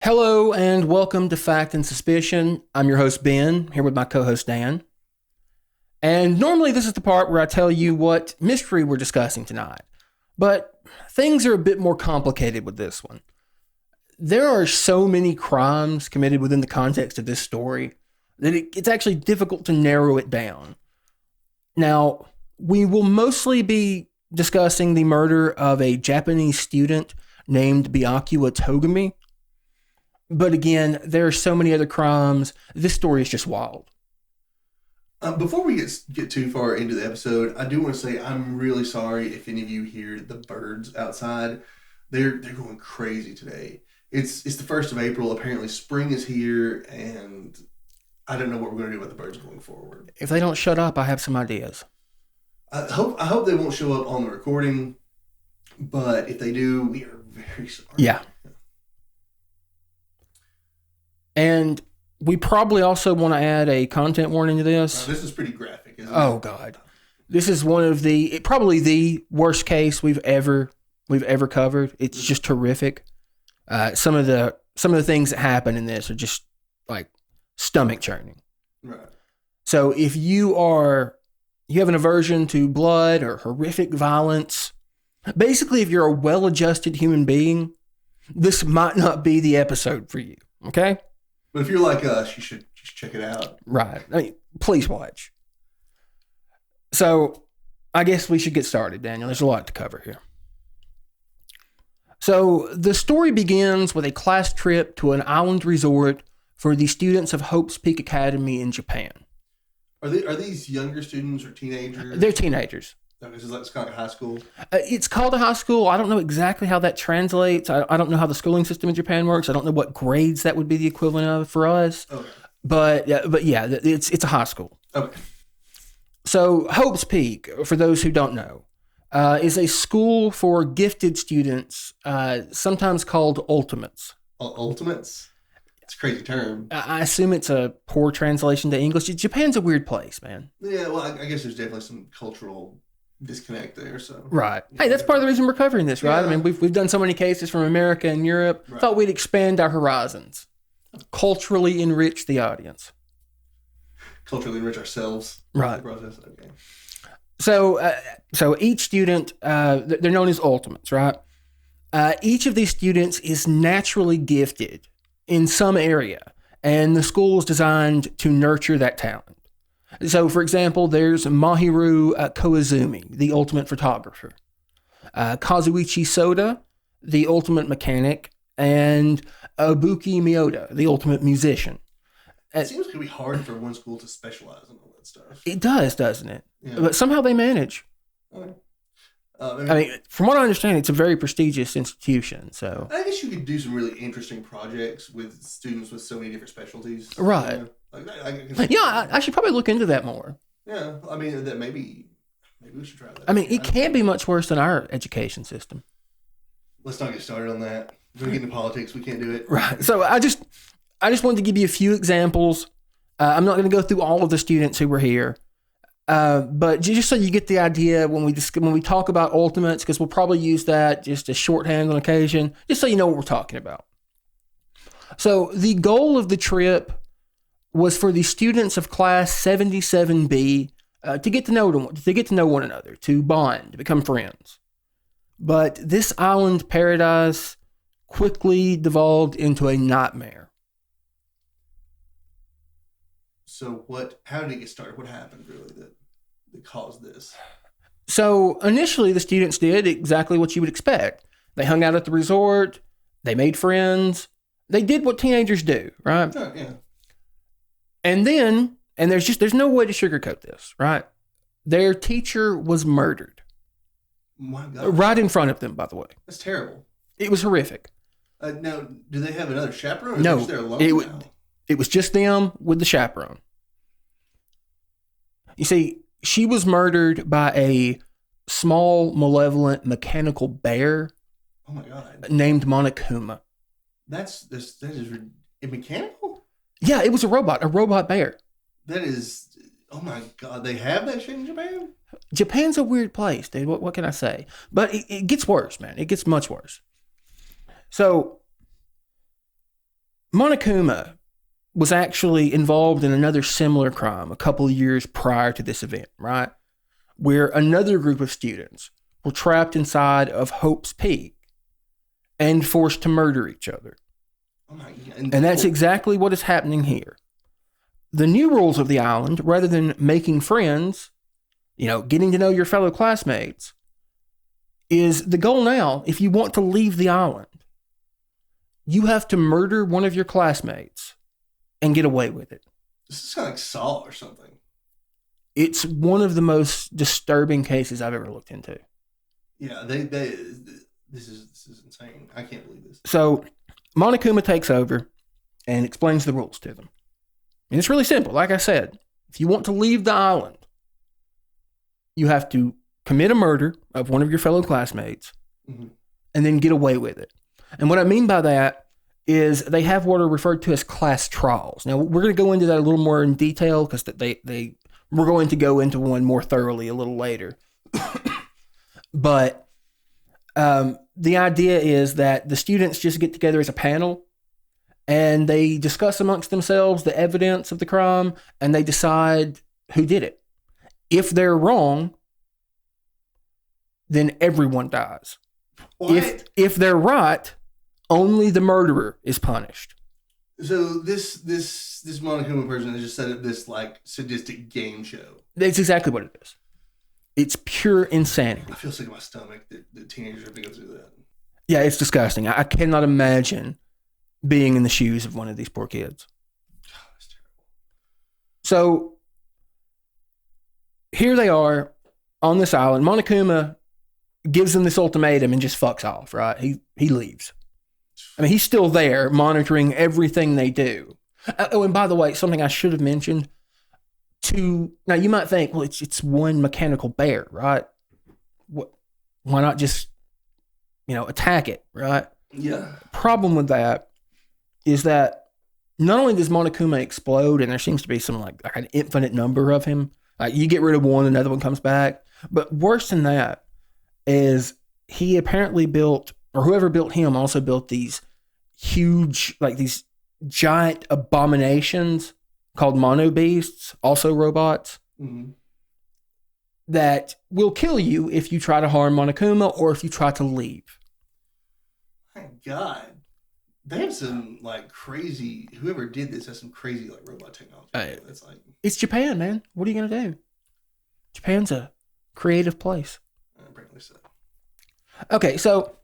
Hello and welcome to Fact and Suspicion. I'm your host, Ben, here with my co-host, Dan. And normally this is the part where I tell you what mystery we're discussing tonight. But things are a bit more complicated with this one. There are so many crimes committed within the context of this story that it's actually difficult to narrow it down. Now, we will mostly be discussing the murder of a Japanese student named Byakuya Togami. But again, there are so many other crimes. This story is just wild. Before we get too far into the episode, I do want to say I'm really sorry if any of you hear the birds outside. They're going crazy today. It's the 1st of April. Apparently spring is here, and I don't know what we're going to do about the birds going forward. If they don't shut up, I have some ideas. I hope they won't show up on the recording, but if they do, we are very sorry. Yeah. And we probably also want to add a content warning to this. This is pretty graphic, isn't it? Oh God, this is one of probably the worst case we've ever covered. It's just horrific. Some of the things that happen in this are just like stomach churning. Right. So if you have an aversion to blood or horrific violence, basically if you're a well-adjusted human being, this might not be the episode for you. Okay. But if you're like us, you should just check it out. Right. I mean, please watch. So I guess we should get started, Daniel. There's a lot to cover here. So the story begins with a class trip to an island resort for the students of Hope's Peak Academy in Japan. Are these younger students or teenagers? They're teenagers. Okay, so it's kind of like a high school? It's called a high school. I don't know exactly how that translates. I don't know how the schooling system in Japan works. I don't know what grades that would be the equivalent of for us. Okay. But yeah, it's a high school. Okay. So Hope's Peak, for those who don't know, is a school for gifted students, sometimes called ultimates. Ultimates? It's a crazy term. I assume it's a poor translation to English. Japan's a weird place, man. Yeah, well, I guess there's definitely some cultural disconnect there. So right. Hey, that's part of the reason we're covering this, right? Yeah. I mean, we've done so many cases from America and Europe. Right. Thought we'd expand our horizons, culturally enrich the audience, culturally enrich ourselves. Right. Okay. So each student, they're known as ultimates, right? Each of these students is naturally gifted in some area, and the school is designed to nurture that talent. So, for example, there's Mahiru Koizumi, the ultimate photographer, Kazuichi Soda, the ultimate mechanic, and Ibuki Miyoda, the ultimate musician. It seems like it would be hard for one school to specialize in all that stuff. It does, doesn't it? Yeah. But somehow they manage. Okay. I mean, from what I understand, it's a very prestigious institution. So I guess you could do some really interesting projects with students with so many different specialties. Right. You know? I should probably look into that more. Yeah, I mean, that maybe we should try that. I mean, it can't be much worse than our education system. Let's not get started on that. We're going to get into politics. We can't do it. Right. So I just wanted to give you a few examples. I'm not going to go through all of the students who were here, but just so you get the idea when we talk about ultimates, because we'll probably use that just as shorthand on occasion, just so you know what we're talking about. So the goal of the trip was for the students of class 77B to get to know one another, to bond, to become friends. But this island paradise quickly devolved into a nightmare. So how did it get started? What happened really that caused this? So initially the students did exactly what you would expect. They hung out at the resort, they made friends, they did what teenagers do, right? Oh, yeah. And then, there's no way to sugarcoat this, right? Their teacher was murdered. My God. Right in front of them, by the way. That's terrible. It was horrific. Now, do they have another chaperone? Or no, is there alone it was just them with the chaperone. You see, she was murdered by a small, malevolent, mechanical bear. Oh my God. Named Monokuma. That is mechanical? Yeah, it was a robot bear. That is, oh my God, they have that shit in Japan? Japan's a weird place, dude. What can I say? But it gets worse, man. It gets much worse. So Monokuma was actually involved in another similar crime a couple of years prior to this event, right? Where another group of students were trapped inside of Hope's Peak and forced to murder each other. Oh my God. And that's exactly what is happening here. The new rules of the island, rather than making friends, getting to know your fellow classmates, is the goal now. If you want to leave the island, you have to murder one of your classmates and get away with it. This is kind of like Saw or something. It's one of the most disturbing cases I've ever looked into. Yeah, this is insane. I can't believe this. So Monokuma takes over and explains the rules to them. And it's really simple. Like I said, if you want to leave the island, you have to commit a murder of one of your fellow classmates and then get away with it. And what I mean by that is they have what are referred to as class trials. Now, we're going to go into that a little more in detail because we're going to go into one more thoroughly a little later. But the idea is that the students just get together as a panel and they discuss amongst themselves the evidence of the crime and they decide who did it. If they're wrong, then everyone dies. What? If they're right, only the murderer is punished. So this Monokuma person has just set up this like sadistic game show. That's exactly what it is. It's pure insanity. I feel sick in my stomach that teenagers have to go through that. Yeah, it's disgusting. I cannot imagine being in the shoes of one of these poor kids. God, that's terrible. So here they are on this island. Monokuma gives them this ultimatum and just fucks off, right? He leaves. I mean, he's still there monitoring everything they do. Oh, and by the way, something I should have mentioned. Now you might think, well, it's one mechanical bear, right? Why not just, attack it, right? Yeah. Problem with that is that not only does Monokuma explode, and there seems to be some like an infinite number of him. Like you get rid of one, another one comes back. But worse than that is he apparently built, or whoever built him also built these huge, like these giant abominations called mono beasts, also robots, that will kill you if you try to harm Monokuma or if you try to leave. My God. They have some like crazy, whoever did this has some crazy like robot technology. It's Japan, man. What are you going to do? Japan's a creative place. Apparently so. Okay, so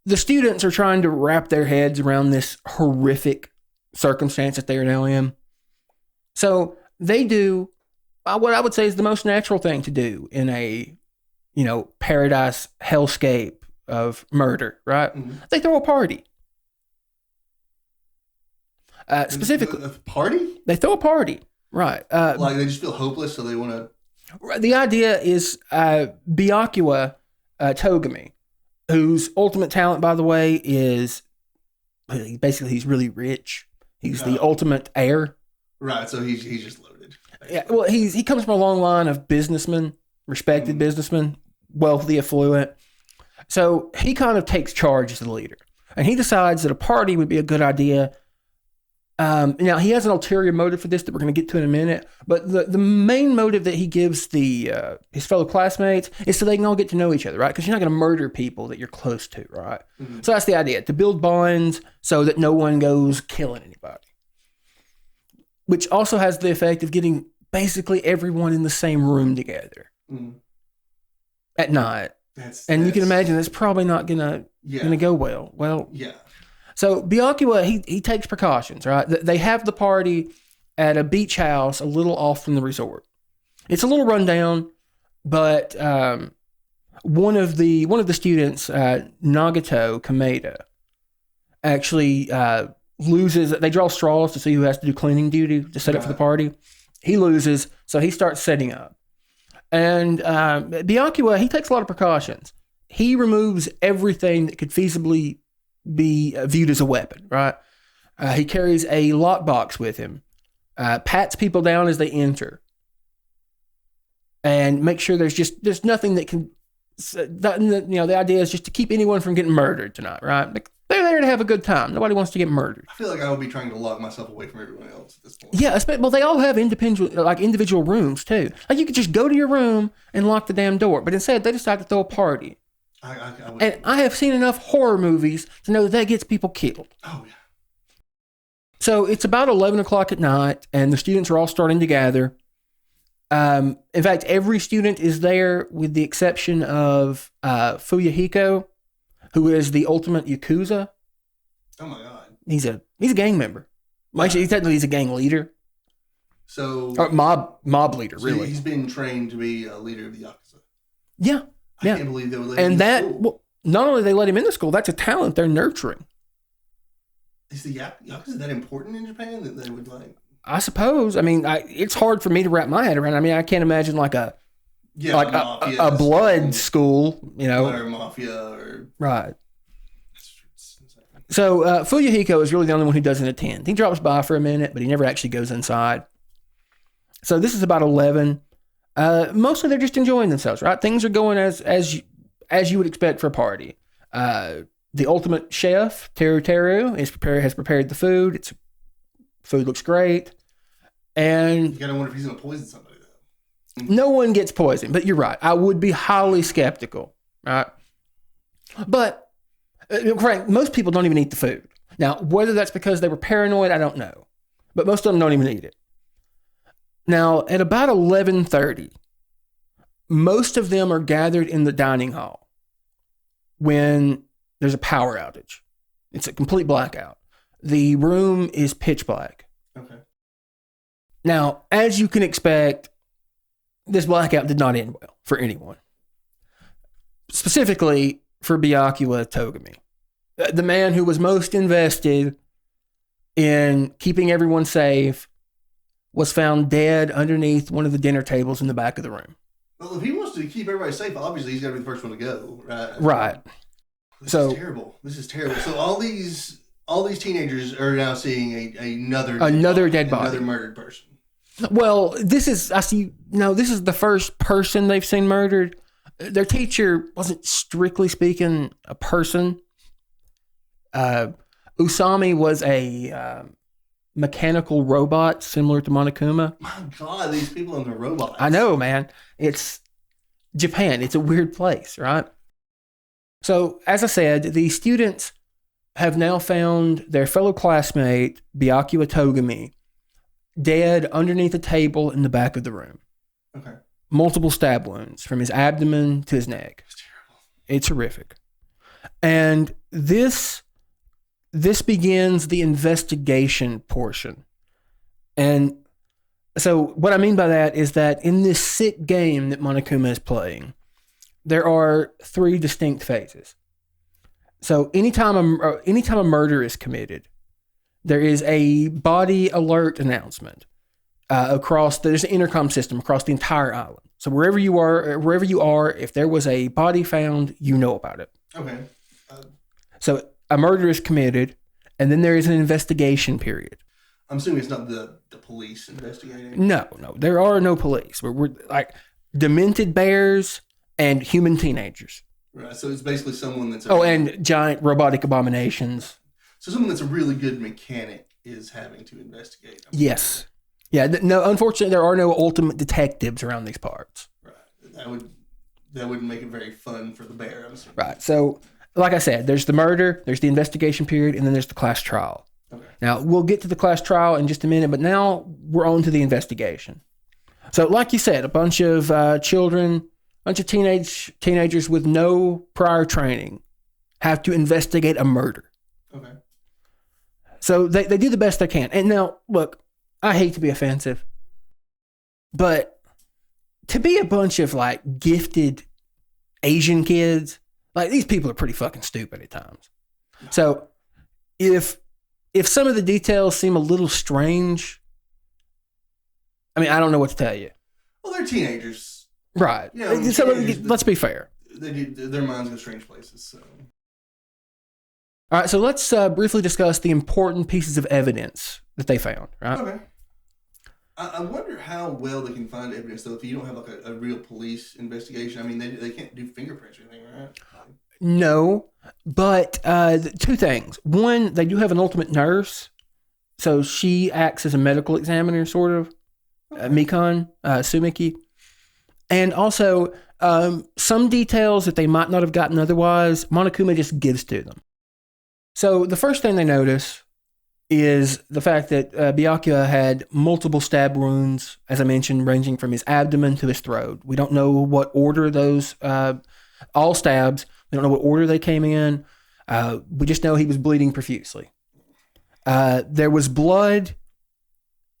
the students are trying to wrap their heads around this horrific circumstance that they are now in. So they do what I would say is the most natural thing to do in a, paradise hellscape of murder, right? They throw a party. Specifically, a party? They throw a party, right? Like they just feel hopeless, so they want to. The idea is Byakuya Togami, whose ultimate talent, by the way, is basically he's really rich. He's the ultimate heir. Right, so he's just loaded. Yeah, well, he comes from a long line of businessmen, respected businessmen, wealthy, affluent. So he kind of takes charge as the leader, and he decides that a party would be a good idea. Now he has an ulterior motive for this that we're going to get to in a minute, but the main motive that he gives his fellow classmates is so they can all get to know each other, right? Because you're not going to murder people that you're close to, right? So that's the idea, to build bonds so that no one goes killing anybody. Which also has the effect of getting basically everyone in the same room together at night. You can imagine that's probably not gonna go well. Well, yeah. So Byakuya, he takes precautions, right? They have the party at a beach house a little off from the resort. It's a little rundown, but one of the students, Nagato Kameda, actually loses. They draw straws to see who has to do cleaning duty to set up for the party. He loses, so he starts setting up. And Byakuya, he takes a lot of precautions. He removes everything that could feasibly be viewed as a weapon, right? He carries a lockbox with him, pats people down as they enter, and make sure there's nothing that can. The idea is just to keep anyone from getting murdered tonight, right? They're there to have a good time. Nobody wants to get murdered. I feel like I would be trying to lock myself away from everyone else at this point. Yeah, well, they all have individual rooms too. Like you could just go to your room and lock the damn door, but instead they decide to throw a party. And I have seen enough horror movies to know that gets people killed. Oh yeah. So it's about 11 o'clock at night, and the students are all starting to gather. In fact, every student is there with the exception of Fuyuhiko, who is the ultimate Yakuza. Oh my god. He's a gang member. Well, actually, technically he's a gang leader. So or mob leader, really. He's been trained to be a leader of the Yakuza. Yeah. I can't believe they would let him in school. Well, not only they let him into school, that's a talent they're nurturing. Is the Yakuza that important in Japan that they would like? I suppose. I mean, it's hard for me to wrap my head around. I mean, I can't imagine like a blood school, you know, or mafia or right. So Fuyuhiko is really the only one who doesn't attend. He drops by for a minute, but he never actually goes inside. So this is about 11. Mostly they're just enjoying themselves, right? Things are going as you would expect for a party. The ultimate chef, Teru, has prepared the food. Food looks great. And you gotta wonder if he's gonna poison somebody though. No one gets poisoned, but you're right. I would be highly skeptical, right? But Frank, most people don't even eat the food. Now, whether that's because they were paranoid, I don't know. But most of them don't even eat it. Now, at about 11:30, most of them are gathered in the dining hall when there's a power outage. It's a complete blackout. The room is pitch black. Okay. Now, as you can expect, this blackout did not end well for anyone. Specifically for Byakuya Togami, the man who was most invested in keeping everyone safe, was found dead underneath one of the dinner tables in the back of the room. Well, if he wants to keep everybody safe, obviously he's got to be the first one to go, right? Right. This is terrible. This is terrible. So all these teenagers are now seeing another dead body, another murdered person. Well, this is the first person they've seen murdered. Their teacher wasn't strictly speaking a person. Usami was a mechanical robot similar to Monokuma. My God, these people and the robots. I know, man. It's Japan. It's a weird place, right? So, as I said, the students have now found their fellow classmate, Byakuya Togami, dead underneath a table in the back of the room. Okay. Multiple stab wounds from his abdomen to his neck. It's terrible. It's horrific. And this begins the investigation portion. And so what I mean by that is that in this sick game that Monokuma is playing, there are 3 distinct phases. So anytime a murder is committed, there is a body alert announcement there's an intercom system across the entire island. So wherever you are, if there was a body found, you know about it. Okay. So a murder is committed, and then there is an investigation period. I'm assuming it's not the police investigating. No, there are no police. We're like demented bears and human teenagers. Right. So it's basically someone that's and giant robotic abominations. So someone that's a really good mechanic is having to investigate. Yes. Yeah. No. Unfortunately, there are no ultimate detectives around these parts. Right. That wouldn't make it very fun for the bear, I'm assuming. Right. So, like I said, there's the murder, there's the investigation period, and then there's the class trial. Okay. Now, we'll get to the class trial in just a minute, but now we're on to the investigation. So, like you said, a bunch of teenagers with no prior training have to investigate a murder. Okay. So, they do the best they can. And now, look, I hate to be offensive, but to be a bunch of like gifted Asian kids, like these people are pretty fucking stupid at times. So if some of the details seem a little strange, I mean, I don't know what to tell you. Well, they're teenagers. Right. Yeah, let's be fair. Their minds go strange places. So. All right, so let's briefly discuss the important pieces of evidence that they found, right? Okay. I wonder how well they can find evidence, though, if you don't have like a real police investigation. I mean, they can't do fingerprints or anything, right? No, but two things. One, they do have an ultimate nurse, so she acts as a medical examiner, sort of. Mikon, Sumiki. And also, some details that they might not have gotten otherwise, Monokuma just gives to them. So the first thing they notice is the fact that Byakuya had multiple stab wounds, as I mentioned, ranging from his abdomen to his throat. We don't know what order those, all stabs, we don't know what order they came in. We just know he was bleeding profusely. There was blood.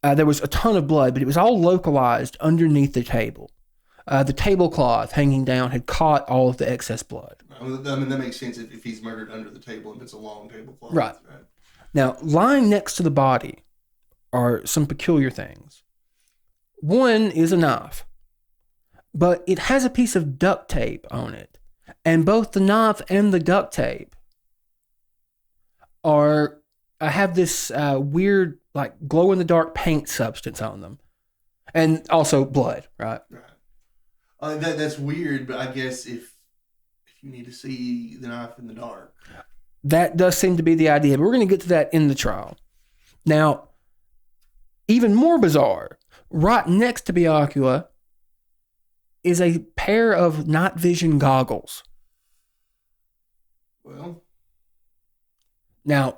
There was a ton of blood, but it was all localized underneath the table. The tablecloth hanging down had caught all of the excess blood. I mean, that makes sense if he's murdered under the table and it's a long tablecloth. Right. Now, lying next to the body are some peculiar things. One is a knife, but it has a piece of duct tape on it. And both the knife and the duct tape have this weird, like, glow-in-the-dark paint substance on them. And also blood, right? Right. That's weird, but I guess if you need to see the knife in the dark. That does seem to be the idea, but we're going to get to that in the trial. Now, even more bizarre, right next to Byakuya is a pair of night vision goggles. Well. Now,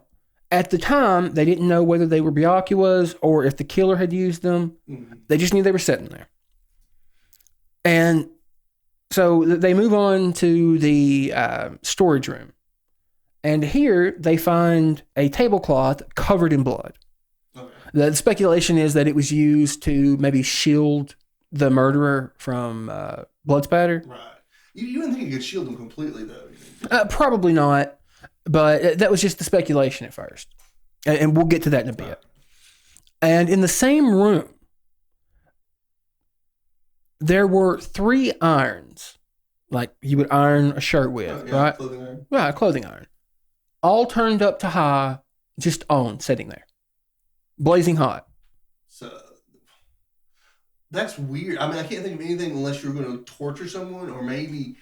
at the time, they didn't know whether they were Byakuya's or if the killer had used them. Mm-hmm. They just knew they were sitting there. And so they move on to the storage room. And here they find a tablecloth covered in blood. Okay. The speculation is that it was used to maybe shield the murderer from blood spatter. Right. You didn't think it could shield them completely, though? Probably not. But that was just the speculation at first. And we'll get to that in a bit. Right. And in the same room, there were 3 irons, like you would iron a shirt with, right? Clothing iron. Right, a clothing iron. All turned up to high, just on, sitting there. Blazing hot. So, that's weird. I mean, I can't think of anything unless you're going to torture someone, or maybe,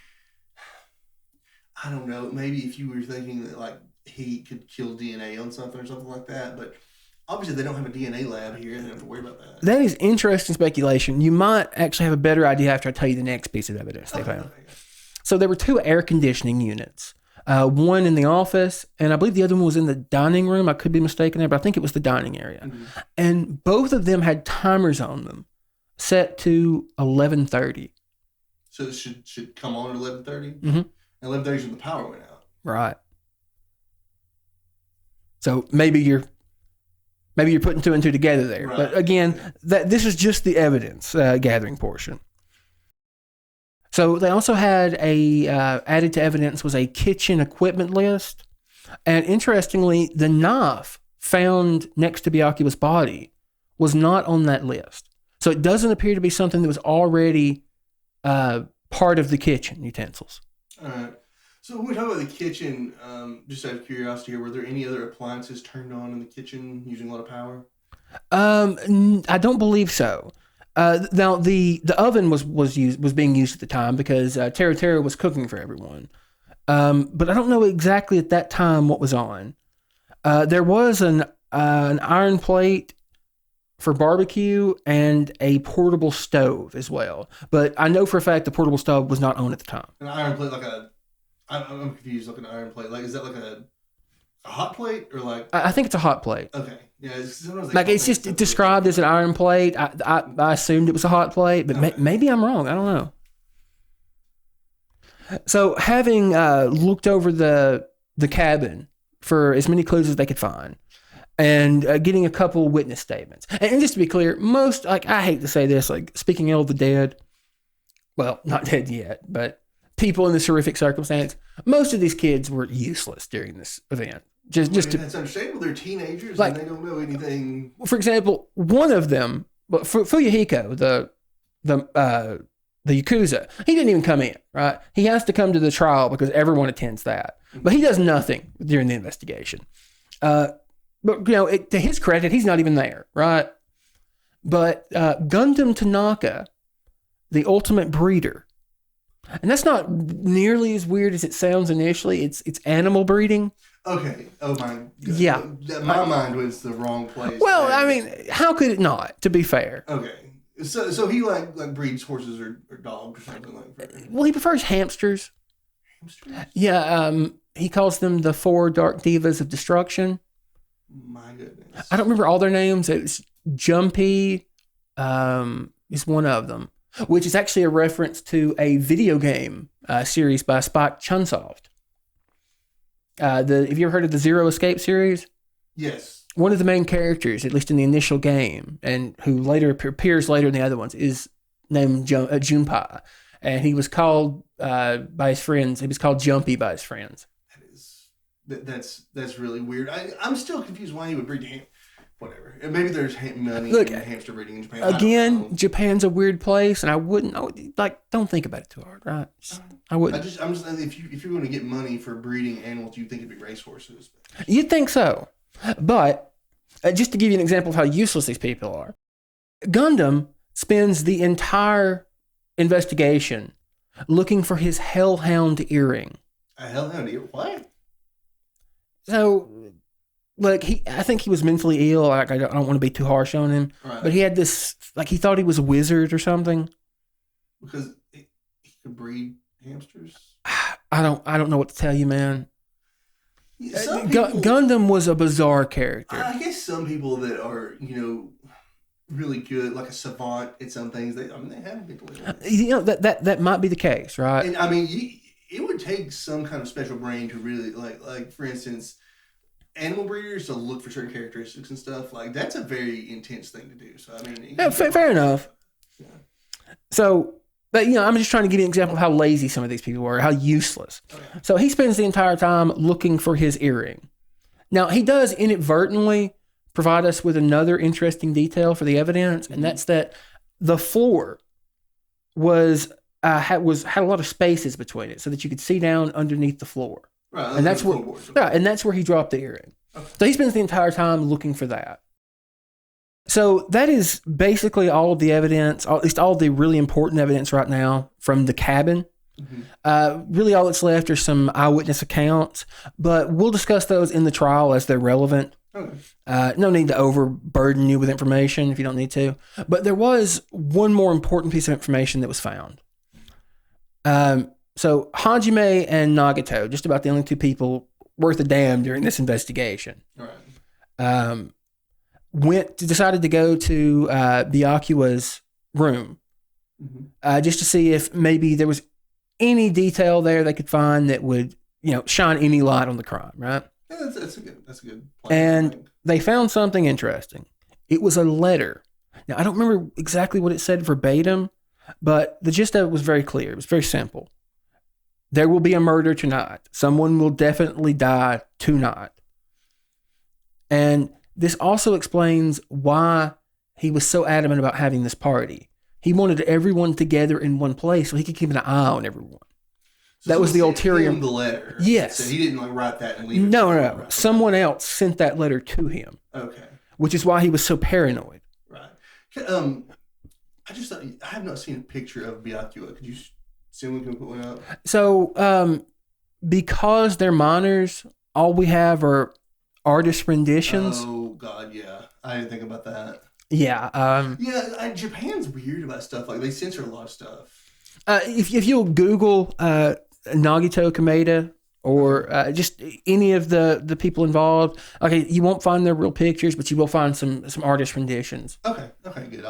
I don't know, maybe if you were thinking that, like, heat could kill DNA on something or something like that, but obviously they don't have a DNA lab here, and they don't have to worry about that. That is interesting speculation. You might actually have a better idea after I tell you the next piece of evidence they found. Okay. So there were 2 air conditioning units. One in the office, and I believe the other one was in the dining room. I could be mistaken there, but I think it was the dining area. Mm-hmm. And both of them had timers on them set to 11:30. So it should come on at 11:30? Mm-hmm. And 11:30 is when the power went out. Right. So maybe you're putting 2 and 2 together there. Right. But again, this is just the evidence gathering portion. So they also had added to evidence was a kitchen equipment list. And interestingly, the knife found next to Byakuya's body was not on that list. So it doesn't appear to be something that was already part of the kitchen utensils. All right. So when we talk about the kitchen, just out of curiosity here, were there any other appliances turned on in the kitchen using a lot of power? I don't believe so. Now the oven was being used at the time because Tera was cooking for everyone. But I don't know exactly at that time what was on. There was an iron plate for barbecue and a portable stove as well. But I know for a fact the portable stove was not on at the time. An iron plate, I'm confused. Like an iron plate, like is that like a hot plate or like? I think it's a hot plate. Okay, yeah. It's just described as an iron plate. I assumed it was a hot plate, but maybe I'm wrong. I don't know. So having looked over the cabin for as many clues as they could find, and getting a couple witness statements, and just to be clear, most, like, I hate to say this, like, speaking ill of the dead. Well, not dead yet, but people in this horrific circumstance, most of these kids were useless during this event. That's understandable. They're teenagers, like, and they don't know anything. For example, one of them, Fuyuhiko, the Yakuza, he didn't even come in, right? He has to come to the trial because everyone attends that. But he does nothing during the investigation. But, to his credit, he's not even there, right? But Gundam Tanaka, the ultimate breeder, And that's not nearly as weird as it sounds initially. It's animal breeding. Okay. Oh my. God. Yeah. My mind was the wrong place. Well, there. I mean, how could it not? To be fair. Okay. So he like breeds horses or dogs or something like that. Well, he prefers hamsters. Hamsters? Yeah. He calls them the 4 dark divas of destruction. My goodness. I don't remember all their names. It's Jumpy. Is one of them, which is actually a reference to a video game series by Spike Chunsoft. Have you ever heard of the Zero Escape series? Yes. One of the main characters, at least in the initial game, and who later appears later in the other ones, is named Junpei, and he was called by his friends. He was called Jumpy by his friends. That's really weird. I'm still confused why he would breed ham. Whatever. Maybe there's money in hamster breeding in Japan. Again, Japan's a weird place, and I wouldn't don't think about it too hard, right? I wouldn't. I'm just if you're going to get money for breeding animals, you'd think it'd be racehorses. You'd think so, but just to give you an example of how useless these people are, Gundam spends the entire investigation looking for his hellhound earring. A hellhound earring? What? So, look, I think he was mentally ill. Like, I don't want to be too harsh on him, right. But he had this, like, he thought he was a wizard or something. Because he could breed hamsters. I don't know what to tell you, man. Yeah, Gundam was a bizarre character. I guess some people that are, really good, like a savant at some things, they have people. That might be the case, right? And it would take some kind of special brain to really like for instance, animal breeders to look for certain characteristics and stuff. Like that's a very intense thing to do. So fair enough. Yeah. So, but I'm just trying to give you an example of how lazy some of these people were, how useless. Okay. So he spends the entire time looking for his earring. Now he does inadvertently provide us with another interesting detail for the evidence, and that's that the floor had a lot of spaces between it, so that you could see down underneath the floor. Right, and that's where he dropped the earring. Okay. So he spends the entire time looking for that. So that is basically all of the evidence, at least all the really important evidence right now from the cabin. Mm-hmm. Really all that's left are some eyewitness accounts, but we'll discuss those in the trial as they're relevant. Okay. No need to overburden you with information if you don't need to. But there was one more important piece of information that was found. So Hajime and Nagato, just about the only 2 people worth a damn during this investigation. Right. Decided to go to Byakuya's room, just to see if maybe there was any detail there they could find that would, shine any light on the crime, right? Yeah, that's a good plan. And they found something interesting. It was a letter. Now, I don't remember exactly what it said verbatim, but the gist of it was very clear. It was very simple. There will be a murder tonight. Someone will definitely die tonight. And this also explains why he was so adamant about having this party. He wanted everyone together in one place so he could keep an eye on everyone. So that was the ulterior. The letter. Yes. So he didn't write that and leave it. No. Someone else sent that letter to him. Okay. Which is why he was so paranoid. Right. I just thought, I have not seen a picture of Byakuya. Could you see when we can put one up? So, because they're minors, all we have are artist renditions. Oh God, yeah. I didn't think about that. Yeah. Japan's weird about stuff. Like they censor a lot of stuff. If you'll Google Nagito Kameda or just any of the people involved, okay, you won't find their real pictures, but you will find some artist renditions. Okay, good.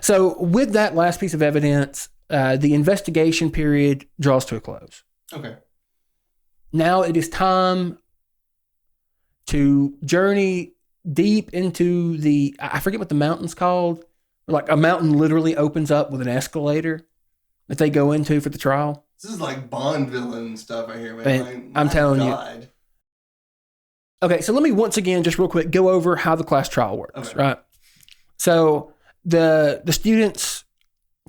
So with that last piece of evidence, the investigation period draws to a close. Okay. Now it is time to journey deep into I forget what the mountain's called. Like a mountain literally opens up with an escalator that they go into for the trial. This is like Bond villain stuff right here, man. I'm telling you. Okay, so let me once again, just real quick, go over how the class trial works, right? So the students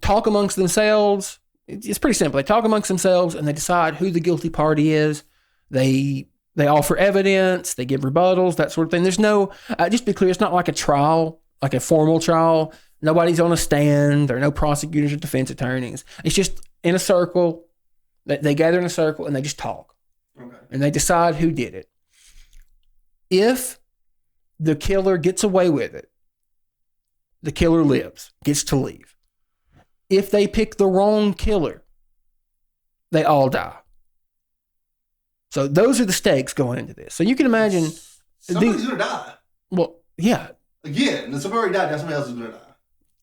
talk amongst themselves. It's pretty simple. They talk amongst themselves and they decide who the guilty party is. They offer evidence. They give rebuttals, that sort of thing. There's no, just to be clear, it's not like a trial, like a formal trial. Nobody's on a stand. There are no prosecutors or defense attorneys. It's just in a circle. They gather in a circle and they just talk. Okay. And they decide who did it. If the killer gets away with it, the killer lives, gets to leave. If they pick the wrong killer, they all die. So those are the stakes going into this. So you can imagine... Somebody's going to die. Well, yeah. Again, somebody already died, now somebody else is going to die.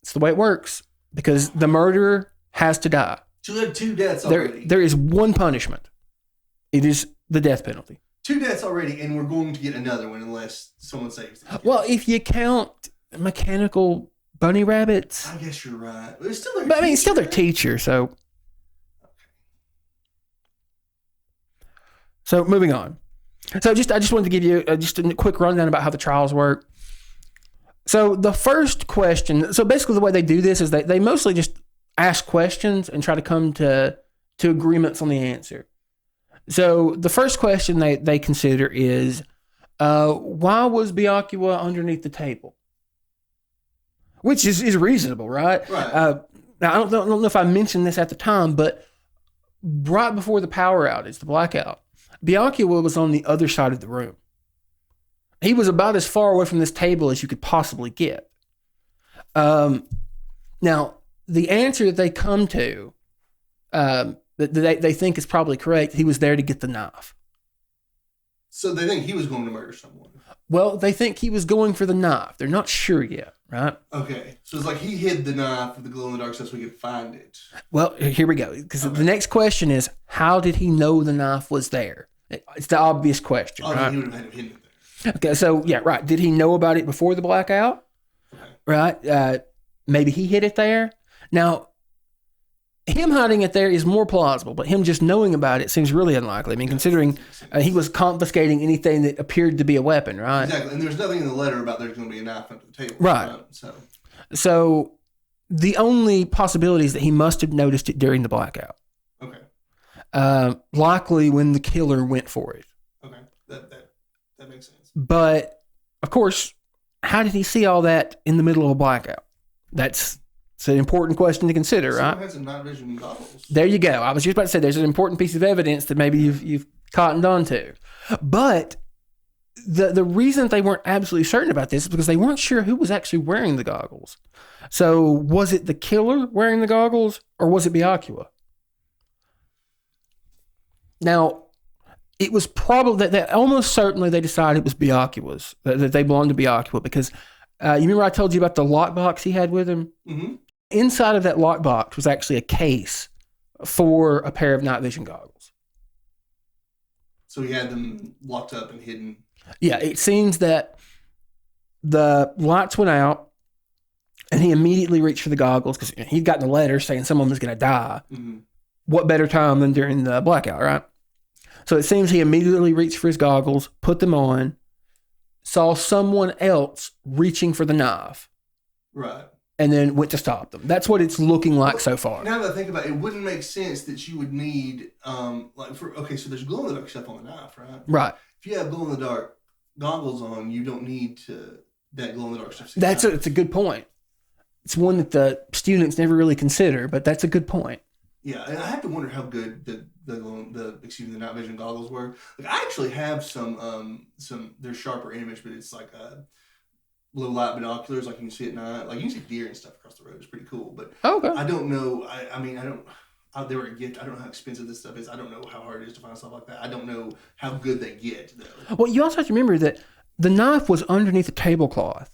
It's the way it works because the murderer has to die. So we had 2 deaths already. There is one punishment. It is the death penalty. 2 deaths already, and we're going to get another one unless someone saves them. Well, if you count mechanical bunny rabbits... I guess you're right. But it's still their But I mean, it's still their right? teacher, so... So moving on. So I just wanted to give you just a quick rundown about how the trials work. So the first question, so basically the way they do this is they mostly just ask questions and try to come to agreements on the answer. So the first question they consider is, why was Byakuya underneath the table? Which is reasonable, right? Right. Now, I don't know if I mentioned this at the time, but right before the power outage, the blackout, Byakuya was on the other side of the room. He was about as far away from this table as you could possibly get. Now, the answer that they come to, that they think is probably correct, he was there to get the knife. So they think he was going to murder someone. Well, they think he was going for the knife. They're not sure yet, right? Okay. So it's like he hid the knife with the glow-in-the-dark stuff so we could find it. Well, here we go. Because the next question is, how did he know the knife was there? It's the obvious question, right? He would have had him hidden it there. Okay, so, yeah, right. Did he know about it before the blackout? Okay. Right? Maybe he hid it there. Now, him hiding it there is more plausible, but him just knowing about it seems really unlikely. I mean, considering he was confiscating anything that appeared to be a weapon, right? Exactly. And there's nothing in the letter about there's going to be a knife under the table. Right. So the only possibility is that he must have noticed it during the blackout. Okay. Likely when the killer went for it. Okay. That makes sense. But, of course, how did he see all that in the middle of a blackout? It's an important question to consider, right? Someone had some night vision goggles. There you go. I was just about to say there's an important piece of evidence that maybe you've cottoned on to. But the reason that they weren't absolutely certain about this is because they weren't sure who was actually wearing the goggles. So was it the killer wearing the goggles or was it Byakuya? Now, it was probably that almost certainly they decided it was Byakuya's, that they belonged to Byakuya because you remember I told you about the lockbox he had with him? Mm-hmm. Inside of that lockbox was actually a case for a pair of night vision goggles. So he had them locked up and hidden. Yeah, it seems that the lights went out and he immediately reached for the goggles because he'd gotten a letter saying someone was going to die. Mm-hmm. What better time than during the blackout, right? So it seems he immediately reached for his goggles, put them on, saw someone else reaching for the knife. Right. And then went to stop them. That's what it's looking like so far. Now that I think about it, it wouldn't make sense that you would need, so there's glow-in-the-dark stuff on the knife, right? Right. If you have glow-in-the-dark goggles on, you don't need that glow-in-the-dark stuff. It's a good point. It's one that the students never really consider, but that's a good point. Yeah, and I have to wonder how good the night vision goggles were. Like I actually have some they're sharper image, but it's like low light binoculars, like you can see at night. Like you can see deer and stuff across the road. It's pretty cool. But okay. I don't know. They were a gift. I don't know how expensive this stuff is. I don't know how hard it is to find stuff like that. I don't know how good they get though. Well, you also have to remember that the knife was underneath the tablecloth.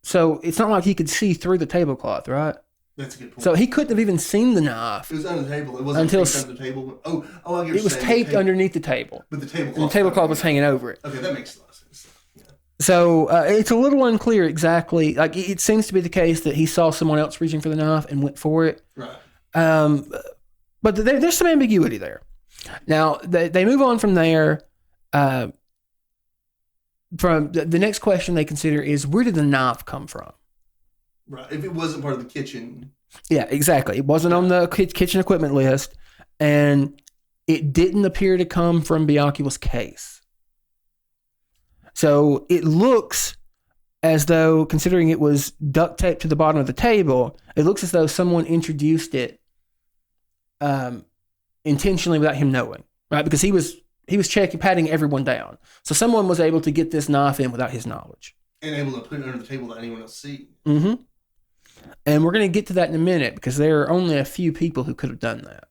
So it's not like he could see through the tablecloth, right? That's a good point. So he couldn't have even seen the knife. It was under the table. It wasn't taped under the table. I get it was taped underneath the table. But the tablecloth. And the tablecloth was hanging over it. Okay, that makes a lot of sense. Yeah. So it's a little unclear exactly. Like it seems to be the case that he saw someone else reaching for the knife and went for it. Right. But there's some ambiguity there. Now they move on from there. From the next question they consider is, where did the knife come from? Right. If it wasn't part of the kitchen. Yeah, exactly. It wasn't on the kitchen equipment list, and it didn't appear to come from Byakuya's case. So it looks as though, considering it was duct taped to the bottom of the table, it looks as though someone introduced it intentionally without him knowing, right? Because he was patting everyone down. So someone was able to get this knife in without his knowledge. And able to put it under the table without anyone else see. Mm-hmm. And we're going to get to that in a minute because there are only a few people who could have done that.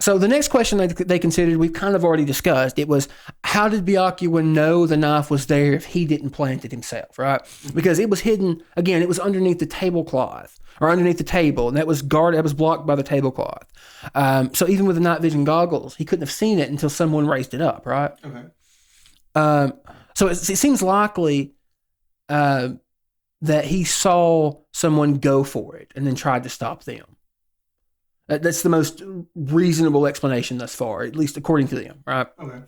So the next question they considered, we've kind of already discussed. It was, how did Byakuya know the knife was there if he didn't plant it himself, right? Because it was hidden, again, it was underneath the tablecloth or underneath the table, and that was blocked by the tablecloth. So even with the night vision goggles, he couldn't have seen it until someone raised it up, right? Okay. So it seems likely that he saw someone go for it and then tried to stop them. That's the most reasonable explanation thus far, at least according to them, right? Okay.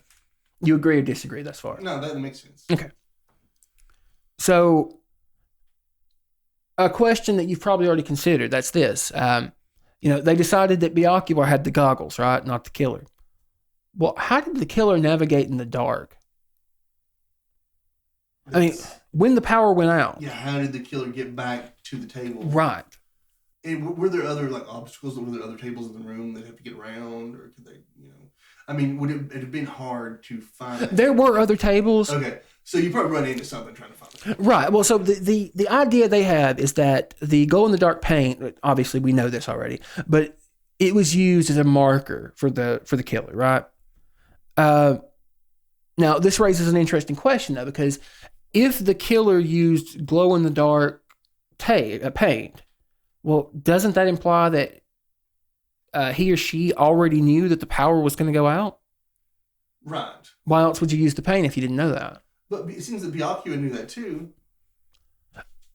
You agree or disagree thus far? No, that makes sense. Okay. So, a question that you've probably already considered, that's this. They decided that Byakuya had the goggles, right? Not the killer. Well, how did the killer navigate in the dark? I mean, when the power went out. Yeah, how did the killer get back to the table? Right. And were there other obstacles? Were there other tables in the room that have to get around, or could they? I mean, would it have been hard to find? There were other tables. Okay, so you probably run into something trying to find it. Right. Well, so the idea they have is that the glow in the dark paint. Obviously, we know this already, but it was used as a marker for the killer, right? Now, this raises an interesting question though, because if the killer used glow in the dark paint. Well, doesn't that imply that he or she already knew that the power was going to go out? Right. Why else would you use the paint if you didn't know that? But it seems that Byakuya knew that too.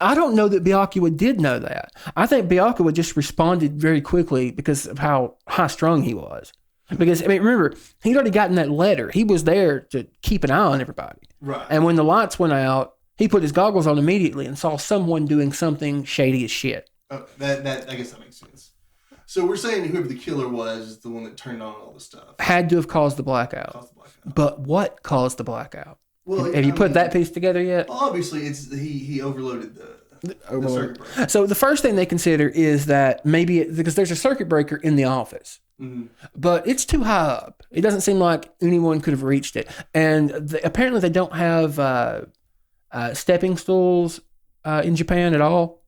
I don't know that Byakuya did know that. I think Byakuya just responded very quickly because of how high-strung he was. Because, I mean, remember, he'd already gotten that letter. He was there to keep an eye on everybody. Right. And when the lights went out, he put his goggles on immediately and saw someone doing something shady as shit. Oh, that I guess that makes sense. So we're saying whoever the killer was is the one that turned on all the stuff. Had to have caused the blackout. But what caused the blackout? Well, have you put that piece together yet? Obviously, it's he overloaded the circuit breaker. So the first thing they consider is that maybe because there's a circuit breaker in the office, but it's too high up. It doesn't seem like anyone could have reached it, and apparently they don't have stepping stools in Japan at all.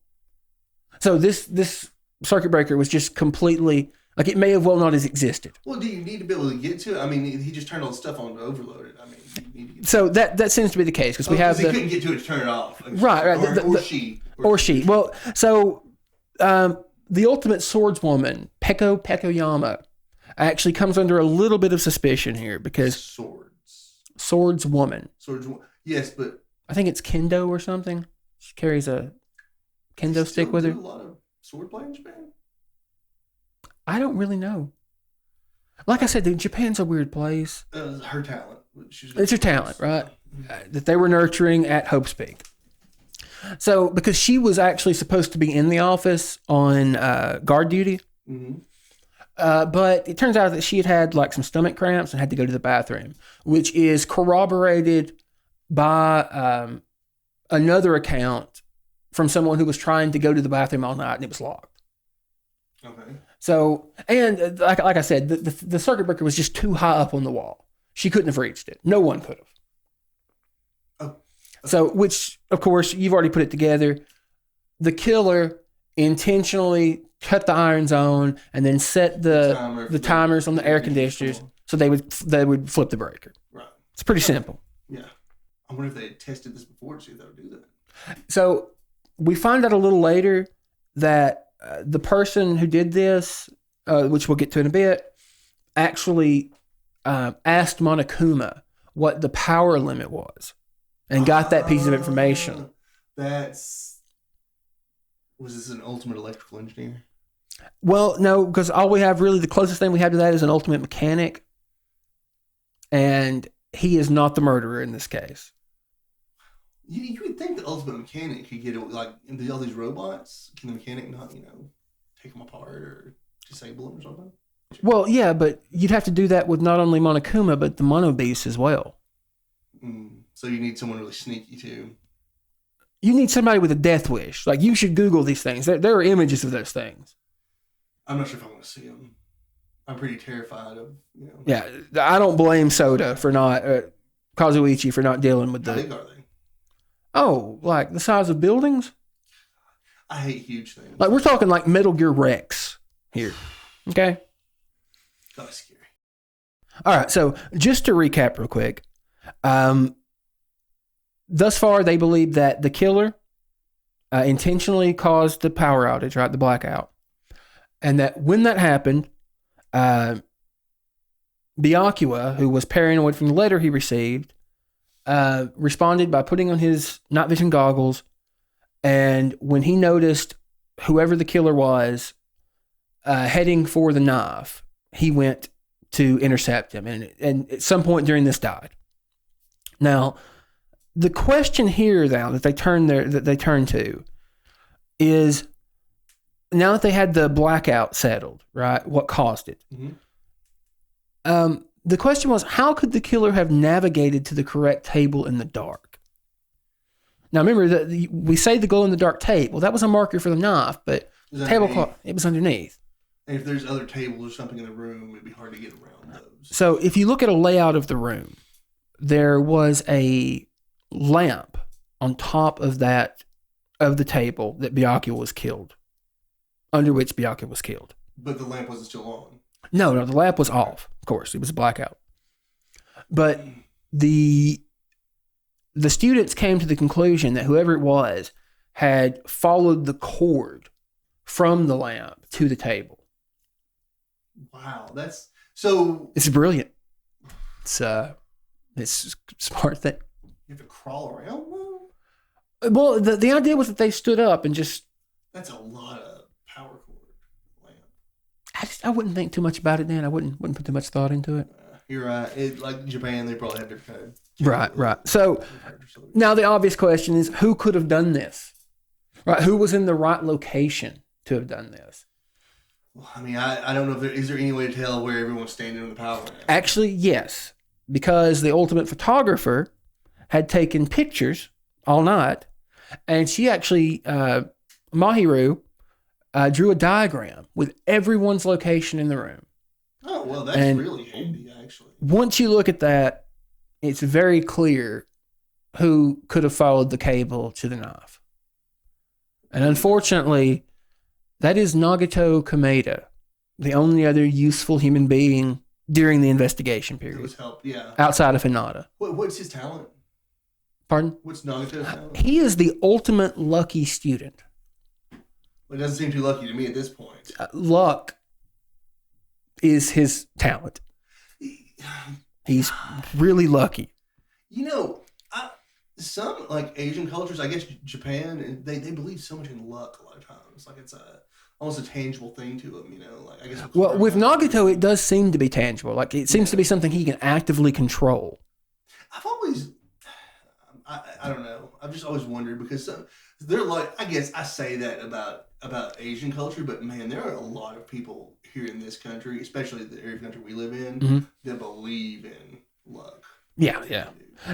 So this circuit breaker was just completely, like, it may have well not as existed. Well, do you need to be able to get to it? I mean, he just turned all the stuff on to overload it. I mean, you need to get so that seems to be the case because we have he couldn't get to it to turn it off. Right. Or she. Well, so the ultimate swordswoman, Peko Pekoyama, actually comes under a little bit of suspicion here because swordswoman. Yes, but I think it's kendo or something. She carries a kendo stick with her. A lot of sword play in Japan? I don't really know. Like I said, Japan's a weird place. Her talent. It's her talent, right? That they were nurturing at Hope's Peak. So, because she was actually supposed to be in the office on guard duty, but it turns out that she had like some stomach cramps and had to go to the bathroom, which is corroborated by another account from someone who was trying to go to the bathroom all night and it was locked. Okay. So, and like I said, the circuit breaker was just too high up on the wall. She couldn't have reached it. No one could have. Oh. Okay. So, which, of course, you've already put it together. The killer intentionally cut the irons on and then set the timers on the air conditioners so they would flip the breaker. Right. It's pretty simple. Yeah. I wonder if they had tested this before to see if they would do that. So, we find out a little later that the person who did this, which we'll get to in a bit, actually asked Monokuma what the power limit was and got that piece of information. Was this an ultimate electrical engineer? Well, no, because all we have really, the closest thing we have to that is an ultimate mechanic. And he is not the murderer in this case. You would think the ultimate mechanic could get it, like all these robots. Can the mechanic not, take them apart or disable them or something? Well, yeah, but you'd have to do that with not only Monokuma but the Mono Beast as well. So you need someone really sneaky too. you need somebody with a death wish. Like, you should Google these things. There are images of those things. I'm not sure if I want to see them. I'm pretty terrified of, Yeah, I don't blame Soda for not, Kazuichi for not dealing with How big are they? Oh, like the size of buildings? I hate huge things. Like, we're talking like Metal Gear Rex here. Okay? That's scary. All right, so just to recap real quick. Thus far, they believe that the killer intentionally caused the power outage, right? The blackout. And that when that happened, Byakuya, who was paranoid from the letter he received, responded by putting on his night vision goggles. And when he noticed whoever the killer was heading for the knife, he went to intercept him. And at some point during this died. Now, the question here now that they turn to is, now that they had the blackout settled, right? What caused it? Mm-hmm. The question was, how could the killer have navigated to the correct table in the dark? Now, remember that we say the glow in the dark tape. Well, that was a marker for the knife, but tablecloth, it was underneath. And if there's other tables or something in the room, it'd be hard to get around those. So if you look at a layout of the room, there was a lamp on top of the table that Byakuya was killed, under which Byakuya was killed. But the lamp wasn't still on. No, the lamp was off. Of course, it was a blackout. But the students came to the conclusion that whoever it was had followed the cord from the lamp to the table. Wow, that's so. It's brilliant. It's a smart thing. You have to crawl around. Well, the idea was that they stood up and just. That's a lot of power cord lamp. I wouldn't think too much about it, Dan. I wouldn't put too much thought into it. You're right. Like Japan, they probably have different kind of. Right. So now the obvious question is, who could have done this? Right? Who was in the right location to have done this? Well, I mean, I don't know is there any way to tell where everyone's standing on the power lamp? Actually, yes, because the ultimate photographer had taken pictures all night, and she actually, Mahiru, drew a diagram with everyone's location in the room. Oh, well, that's really handy, actually. Once you look at that, it's very clear who could have followed the cable to the knife. And unfortunately, that is Nagato Kameda, the only other useful human being during the investigation period. It was help, yeah. Outside of Hinata. What's his talent? Pardon? What's Nagato's talent? He is the ultimate lucky student. Well, it doesn't seem too lucky to me at this point. Luck is his talent. He's really lucky. Some like Asian cultures, I guess Japan, they believe so much in luck a lot of times. Like it's almost a tangible thing to them, Like I guess. Well, with Nagato, it does seem to be tangible. Like it seems to be something he can actively control. I've always, I don't know. I've just always wondered because they're like, I guess I say that about Asian culture, but man, there are a lot of people here in this country, especially the area of country we live in, mm-hmm. that believe in luck. Yeah.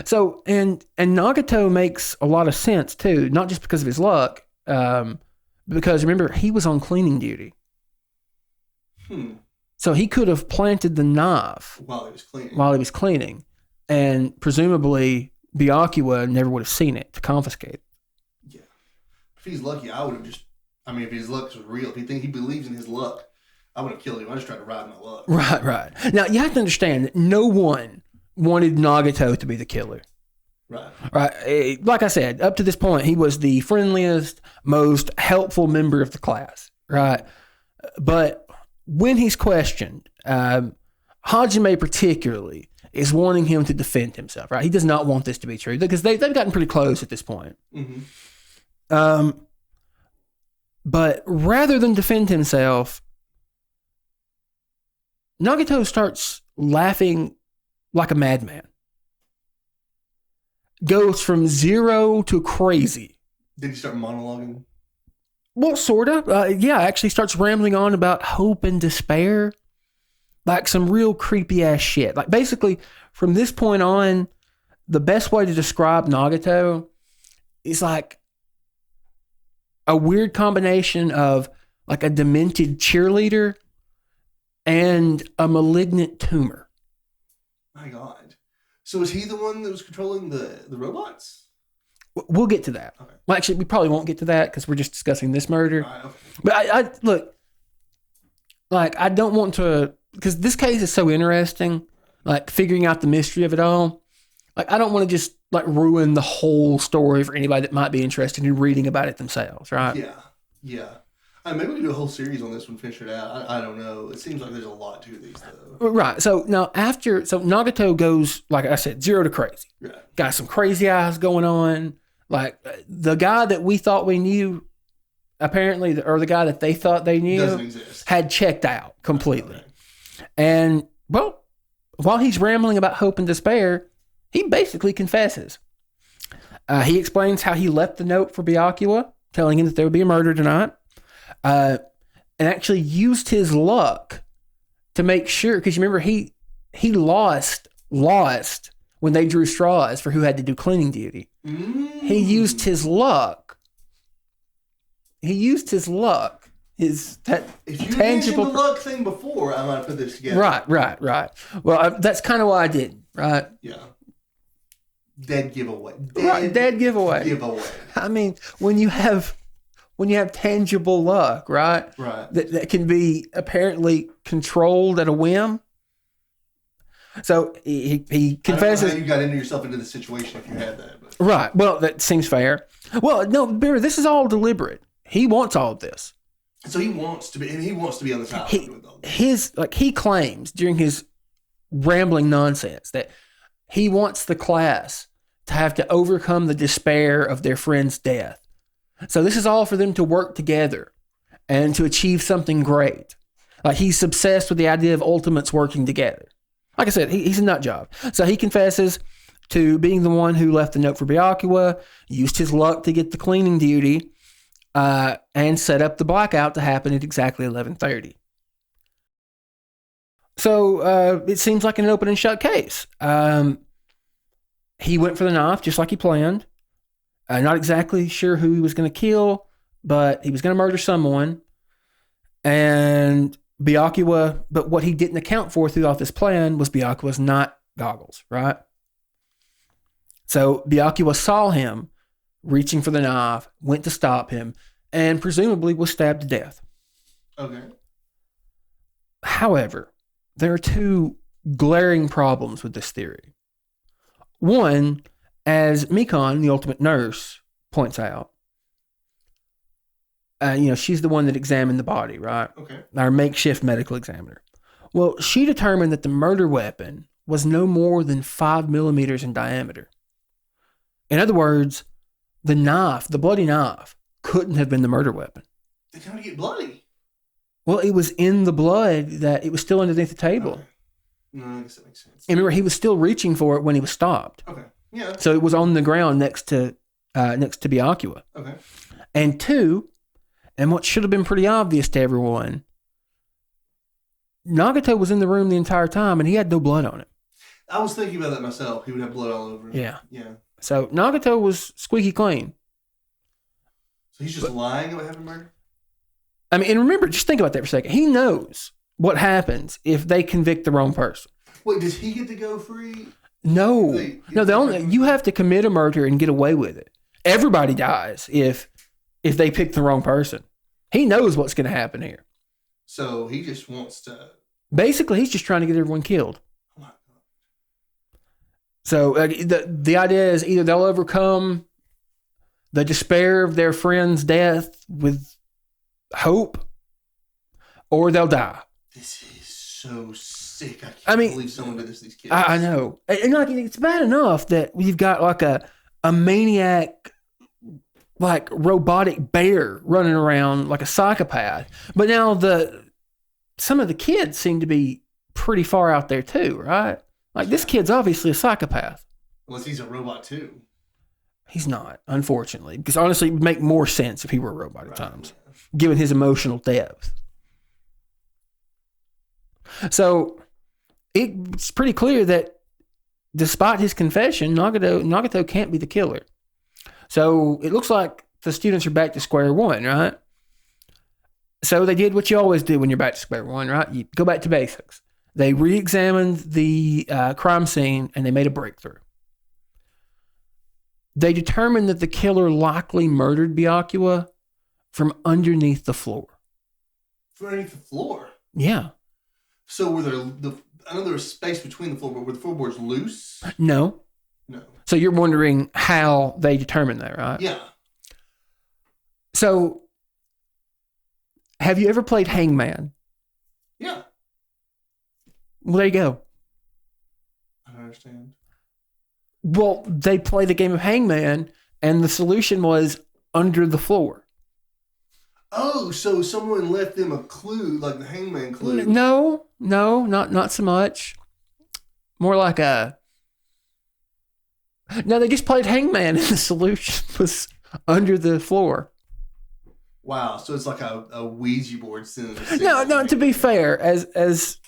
So, and Nagato makes a lot of sense too, not just because of his luck, because remember, he was on cleaning duty. So he could have planted the knife while he was cleaning. And presumably Byakuya never would have seen it to confiscate it. Yeah. If he's lucky, I would have just, if his luck was real, if he believes in his luck, I would have killed him. I just tried to ride my luck. Right. Now, you have to understand that no one wanted Nagato to be the killer. Right. Like I said, up to this point, he was the friendliest, most helpful member of the class. Right. But when he's questioned, Hajime particularly is wanting him to defend himself. Right. He does not want this to be true because they've gotten pretty close at this point. Mm-hmm. But rather than defend himself, Nagato starts laughing like a madman. Goes from zero to crazy. Did he start monologuing? Well, sort of. Actually starts rambling on about hope and despair. Like some real creepy ass shit. Like basically, from this point on, the best way to describe Nagato is like a weird combination of like a demented cheerleader and a malignant tumor. My God. So is he the one that was controlling the robots? We'll get to that. Okay. Well, actually, we probably won't get to that because we're just discussing this murder. All right, okay. But I look, like, I don't want to, because this case is so interesting, like figuring out the mystery of it all. Like, I don't want to just like ruin the whole story for anybody that might be interested in reading about it themselves, right? Yeah. Maybe we can do a whole series on this one, finish it out. I don't know. It seems like there's a lot to these, though. Right. So now Nagato goes, like I said, 0 to crazy. Yeah. Got some crazy eyes going on. Like the guy that we thought we knew, apparently, or the guy that they thought they knew, Doesn't exist. had checked out completely. Okay. And, well, while he's rambling about hope and despair, he basically confesses. He explains how he left the note for Byakuya, telling him that there would be a murder tonight. And actually used his luck to make sure, because you remember he lost when they drew straws for who had to do cleaning duty. He used his luck. If you tangible mentioned the luck thing before, I might put this together. Right. Well, that's kind of why I didn't. Right. Yeah. Dead giveaway. Dead giveaway. I mean, when you have tangible luck, right? Right. That can be apparently controlled at a whim. So he confesses. I don't know how you got yourself into the situation if you had that. But. Right. Well, that seems fair. Well, no, Barry, this is all deliberate. He wants all of this. So he wants to be on the top. He claims during his rambling nonsense that he wants the class to have to overcome the despair of their friend's death. So this is all for them to work together and to achieve something great. Like he's obsessed with the idea of ultimates working together. Like I said, he's a nut job. So he confesses to being the one who left the note for Byakuya, used his luck to get the cleaning duty, and set up the blackout to happen at exactly 11:30. So it seems like an open and shut case. He went for the knife just like he planned. Not exactly sure who he was going to kill, but he was going to murder someone. And Byakuya, but what he didn't account for throughout this plan was Byakuya's night goggles, right? So Byakuya saw him reaching for the knife, went to stop him, and presumably was stabbed to death. Okay. However, there are two glaring problems with this theory. One, as Mikon, the ultimate nurse, points out, she's the one that examined the body, right? Okay. Our makeshift medical examiner. Well, she determined that the murder weapon was no more than 5 millimeters in diameter. In other words, the knife, the bloody knife, couldn't have been the murder weapon. They can't get bloody. Well, it was in the blood that it was still underneath the table. Okay. No, I guess that makes sense. And remember, he was still reaching for it when he was stopped. Okay. Yeah. So it was on the ground next to Byakuya. Okay. And two, and what should have been pretty obvious to everyone, Nagato was in the room the entire time and he had no blood on him. I was thinking about that myself. He would have blood all over him. Yeah. Yeah. So Nagato was squeaky clean. So he's just lying about having murder? I mean, and remember, just think about that for a second. He knows what happens if they convict the wrong person. Wait, does he get to go free? No. You have to commit a murder and get away with it. Everybody dies if they pick the wrong person. He knows what's going to happen here. So he just wants to... Basically, he's just trying to get everyone killed. Oh my God. So the idea is either they'll overcome the despair of their friend's death with hope, or they'll die. This is so sick. I can't believe someone did this to these kids. I know. And like, it's bad enough that we've got like a maniac, like robotic bear running around like a psychopath. But now some of the kids seem to be pretty far out there too, right? Like this kid's obviously a psychopath. Unless he's a robot too. He's not, unfortunately. Because honestly, it would make more sense if he were a robot at times, Yeah. given his emotional depth. So it's pretty clear that despite his confession, Nagato can't be the killer. So it looks like the students are back to square one, right? So they did what you always do when you're back to square one, right? You go back to basics. They re-examined the crime scene and they made a breakthrough. They determined that the killer likely murdered Byakuya from underneath the floor. From underneath the floor? Yeah. So were there... I know there was space between the floorboards. Were the floorboards loose? No. So you're wondering how they determined that, right? Yeah. So, have you ever played Hangman? Yeah. Well, there you go. I don't understand. Well, they play the game of Hangman, and the solution was under the floor. Oh, so someone left them a clue, like the Hangman clue. No, not so much. More like a... No, they just played Hangman, and the solution was under the floor. Wow, so it's like a Ouija board. No. To be fair, as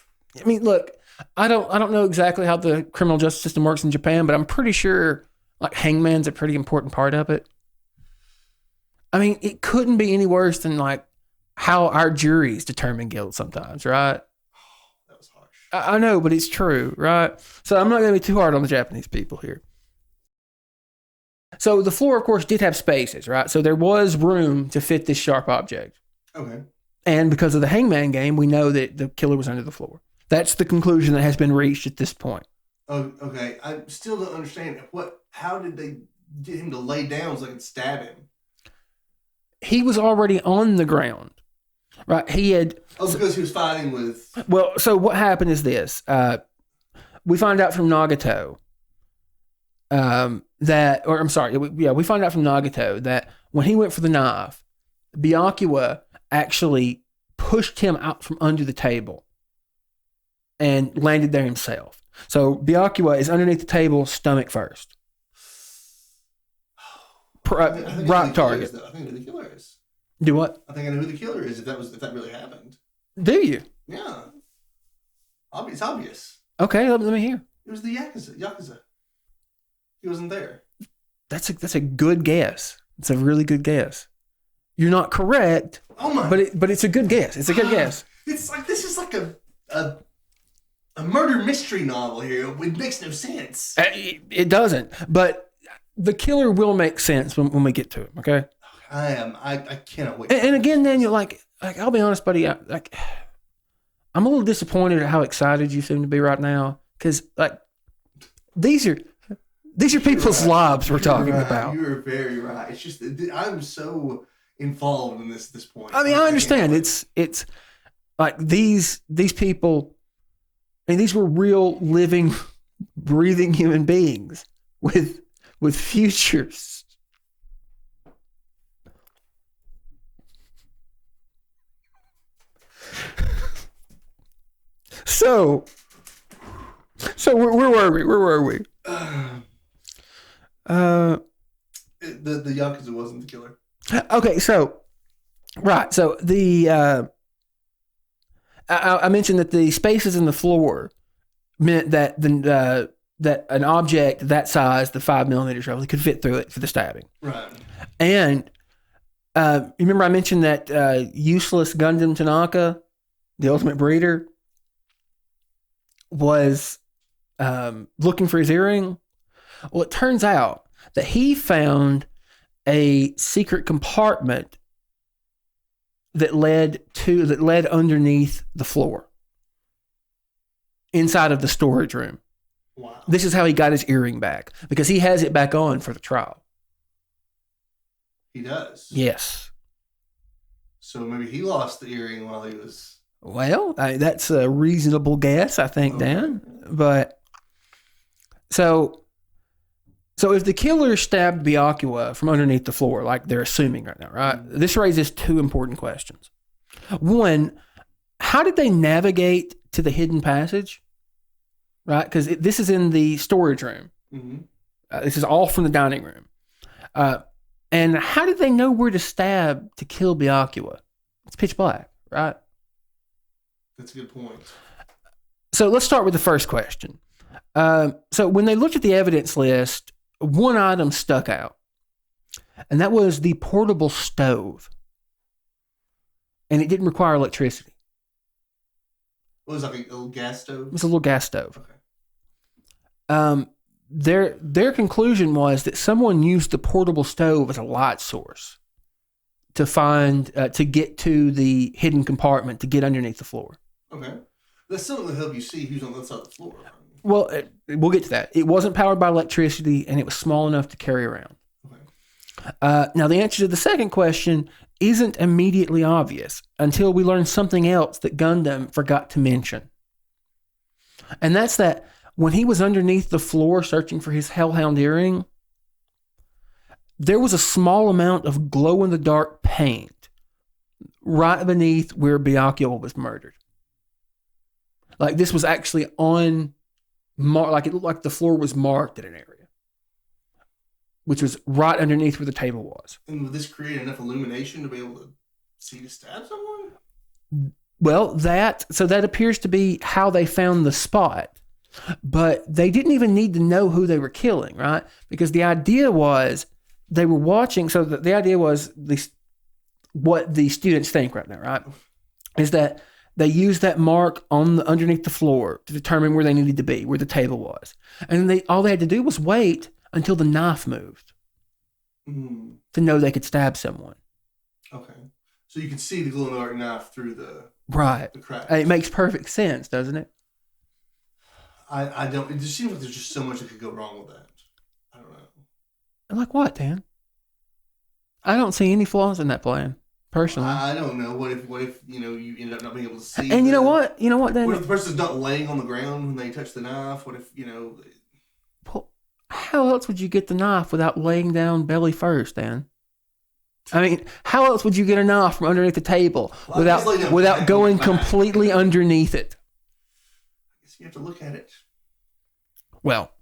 I mean, look, I don't know exactly how the criminal justice system works in Japan, but I'm pretty sure like Hangman's a pretty important part of it. I mean, it couldn't be any worse than like how our juries determine guilt sometimes, right? Oh, that was harsh. I know, but it's true, right? So I'm not going to be too hard on the Japanese people here. So the floor, of course, did have spaces, right? So there was room to fit this sharp object. Okay. And because of the Hangman game, we know that the killer was under the floor. That's the conclusion that has been reached at this point. Oh, okay. I still don't understand. How did they get him to lay down so they could stab him? He was already on the ground, right? He had... Oh, because he was fighting with... Well, so what happened is this. We find out from Nagato we find out from Nagato that when he went for the knife, Byakuya actually pushed him out from under the table and landed there himself. So Byakuya is underneath the table, stomach first. Right target. I think who the killer is. Do what? I think I know who the killer is. If that really happened. Do you? Yeah. It's obvious. Okay, let me hear. It was the Yakuza. He wasn't there. That's a good guess. It's a really good guess. You're not correct. Oh my! But it's a good guess. It's a good guess. It's like this is like a murder mystery novel here. It makes no sense. It doesn't. But the killer will make sense when we get to him. Okay. I cannot wait. And again, Daniel, like I'll be honest, buddy. I'm a little disappointed at how excited you seem to be right now, because like these are people's lives we're talking about. You're very right. It's just I'm so involved in this point. I mean, I understand. It's like these people. I mean, these were real, living, breathing human beings with futures. So where were we? The Yakuza wasn't the killer. Okay, so right, so the I mentioned that the spaces in the floor meant that that an object that size, the 5 millimeters roughly, could fit through it for the stabbing. Right. And you remember I mentioned that useless Gundam Tanaka, the ultimate breeder, was looking for his earring. Well, it turns out that he found a secret compartment that led underneath the floor, inside of the storage room. Wow. This is how he got his earring back, because he has it back on for the trial. He does? Yes. So maybe he lost the earring while he was... Well, that's a reasonable guess, I think, okay. Dan. But so if the killer stabbed Byakuya from underneath the floor, like they're assuming right now, right? Mm-hmm. This raises two important questions. One, how did they navigate to the hidden passage? Right? Because this is in the storage room. Mm-hmm. This is all from the dining room. And how did they know where to stab to kill Byakuya? It's pitch black, right? That's a good point. So let's start with the first question. So when they looked at the evidence list, one item stuck out. and that was the portable stove. And it didn't require electricity. It was like a little gas stove? It was a little gas stove. Okay. Their conclusion was that someone used the portable stove as a light source to to get to the hidden compartment, to get underneath the floor. Okay. That's something to help you see who's on the other side of the floor. Well, we'll get to that. It wasn't powered by electricity, and it was small enough to carry around. Okay. Now, the answer to the second question isn't immediately obvious until we learn something else that Gundam forgot to mention. And that's that when he was underneath the floor searching for his Hellhound earring, there was a small amount of glow-in-the-dark paint right beneath where Byakuya was murdered. Like this was actually like it looked like the floor was marked in an area, which was right underneath where the table was. And would this create enough illumination to be able to see to stab someone? Well, that appears to be how they found the spot. But they didn't even need to know who they were killing, right? Because the idea was they were watching. So the idea was what the students think right now, right? Is that they used that mark underneath the floor to determine where they needed to be, where the table was. And all they had to do was wait until the knife moved to know they could stab someone. Okay. So you can see the glow-in-the-dark knife through the cracks. And it makes perfect sense, doesn't it? I don't. It just seems like there's just so much that could go wrong with that. I don't know. Like what, Dan? I don't see any flaws in that plan, personally. I don't know. What if you end up not being able to see? And you know what, Dan? What if the person's not laying on the ground when they touch the knife? What if Well, how else would you get the knife without laying down belly first, Dan? I mean, how else would you get a knife from underneath the table without going completely underneath it? I guess you have to look at it. Well,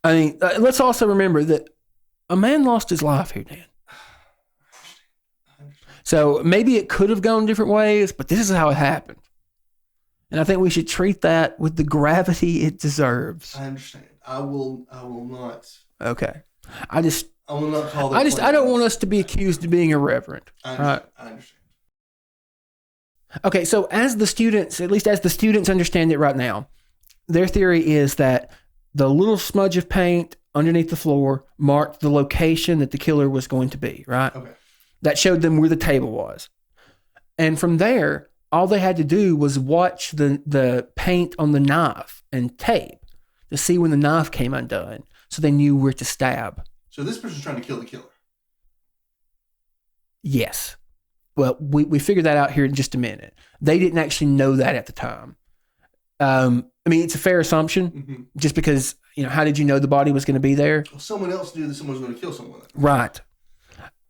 I mean, let's also remember that a man lost his life here, Dan. So maybe it could have gone different ways, but this is how it happened. And I think we should treat that with the gravity it deserves. I understand. I will not. Okay. I will not call that. I don't want us to be accused of being irreverent. I understand. Okay, so at least as the students understand it right now, their theory is that the little smudge of paint underneath the floor marked the location that the killer was going to be, right? Okay. That showed them where the table was. And from there, all they had to do was watch the paint on the knife and tape to see when the knife came undone, so they knew where to stab. So this person's trying to kill the killer? Yes. Well, we figured that out here in just a minute. They didn't actually know that at the time. I mean, it's a fair assumption, just because, how did you know the body was going to be there? Well, someone else knew that someone was going to kill someone. Right.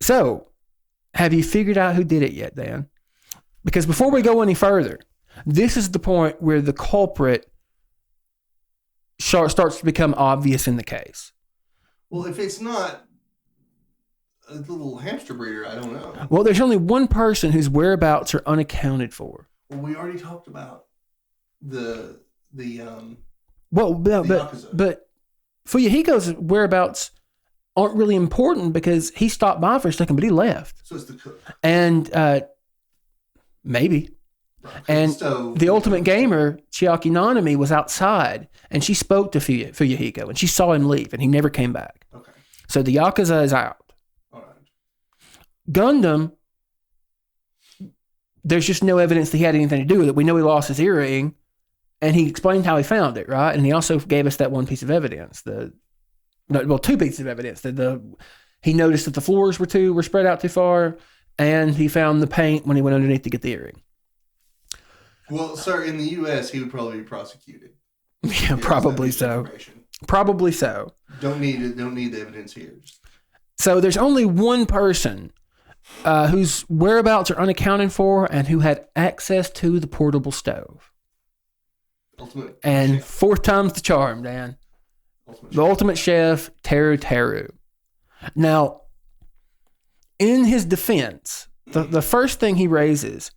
So, have you figured out who did it yet, Dan? Because before we go any further, this is the point where the culprit starts to become obvious in the case. Well, if it's not a little hamster breeder, I don't know. Well, there's only one person whose whereabouts are unaccounted for. Well, we already talked about the Yakuza. But Fuyuhiko's whereabouts aren't really important because he stopped by for a second, but he left. So it's the cook. And maybe. Right. And the ultimate gamer, Chiaki Nanami, was outside, and she spoke to Fuyuhiko, and she saw him leave, and he never came back. Okay. So the Yakuza is out. All right. Gundam, there's just no evidence that he had anything to do with it. We know he lost his earring, and he explained how he found it, right? And he also gave us that one piece of evidence. Two pieces of evidence. He noticed that the floors were spread out too far, and he found the paint when he went underneath to get the earring. Well, sir, in the U.S., he would probably be prosecuted. Yeah, probably so. Probably so. Don't need the evidence here. So there's only one person whose whereabouts are unaccounted for and who had access to the portable stove. Fourth time's the charm, Dan. Ultimate chef, Teru. Now, in his defense, the first thing he raises,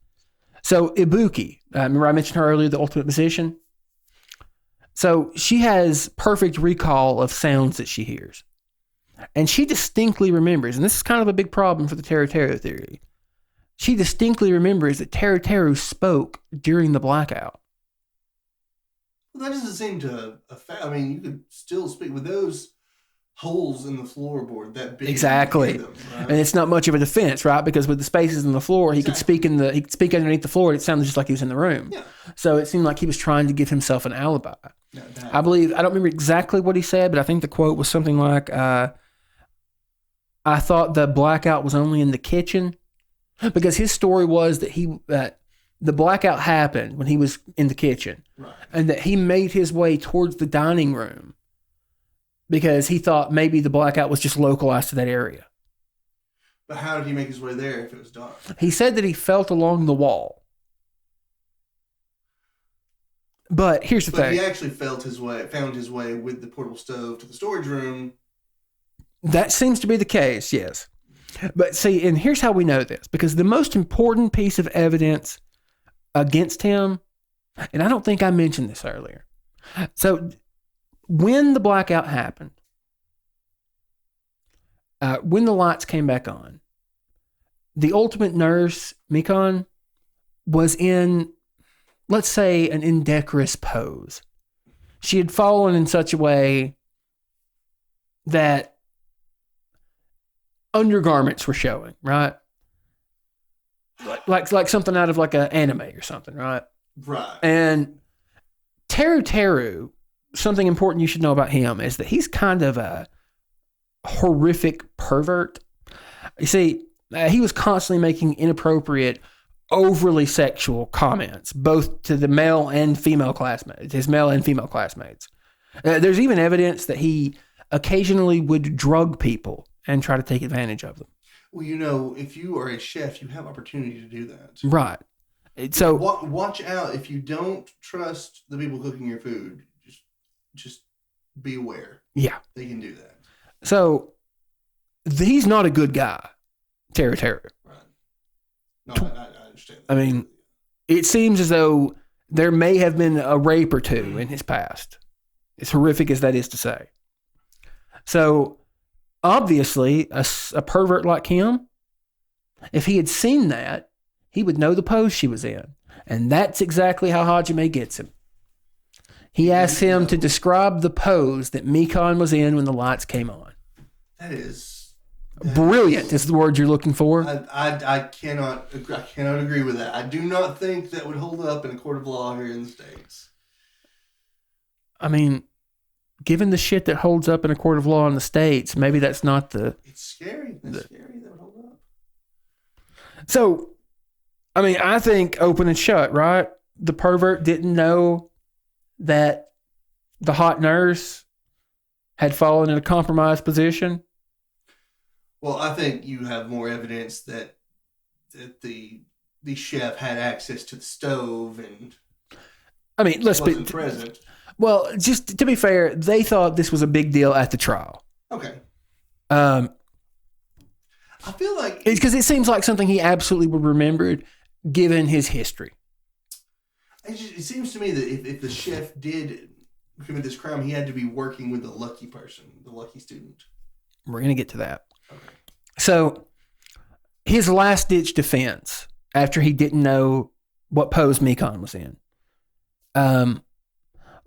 so Ibuki, remember I mentioned her earlier, the ultimate musician? So she has perfect recall of sounds that she hears. And she distinctly remembers, and this is kind of a big problem for the Teru theory. She distinctly remembers that Teru spoke during the blackout. Well, that doesn't seem to affect. I mean, you could still speak with those holes in the floorboard that big. Exactly. Them, right? And it's not much of a defense, right? Because with the spaces in the floor, he could speak underneath the floor, and it sounded just like he was in the room. Yeah. So it seemed like he was trying to give himself an alibi. No, I don't remember exactly what he said, but I think the quote was something like, I thought the blackout was only in the kitchen, because his story was that the blackout happened when he was in the kitchen, right, and that he made his way towards the dining room because he thought maybe the blackout was just localized to that area. But how did he make his way there if it was dark? He said that he felt along the wall. But here's the thing. He actually found his way with the portable stove to the storage room. That seems to be the case, yes. But see, and here's how we know this. Because the most important piece of evidence against him, and I don't think I mentioned this earlier. So when the blackout happened, when the lights came back on, the ultimate nurse, Mikon, was in, let's say, an indecorous pose. She had fallen in such a way that undergarments were showing, right? Like something out of like an anime or something, right? Right. And Teru, something important you should know about him is that he's kind of a horrific pervert. You see, he was constantly making inappropriate, overly sexual comments, both to the male and female classmates, his male and female classmates. There's even evidence that he occasionally would drug people and try to take advantage of them. Well, if you are a chef, you have opportunity to do that. Right. So watch out. If you don't trust the people cooking your food, just be aware. Yeah. They can do that. So he's not a good guy, Teru. Right. No, I understand that. I mean, it seems as though there may have been a rape or two in his past. As horrific as that is to say. So obviously, a pervert like him, if he had seen that, he would know the pose she was in. And that's exactly how Hajime gets him. He asks him to describe the pose that Mikon was in when the lights came on. That is brilliant is the word you're looking for. I cannot agree with that. I do not think that would hold up in a court of law here in the States. I mean, given the shit that holds up in a court of law in the States, maybe that's not the... It's scary. That's scary that would hold up. So, I mean, I think open and shut, right? The pervert didn't know that the hot nurse had fallen in a compromised position. Well, I think you have more evidence that the chef had access to the stove and I mean, let's be present. Well, just to be fair, they thought this was a big deal at the trial. Okay. I feel like it's because it seems like something he absolutely would remembered, given his history. It seems to me that if the chef did commit this crime, he had to be working with the lucky person, the lucky student. We're going to get to that. Okay. So, his last-ditch defense, after he didn't know what pose Mikon was in,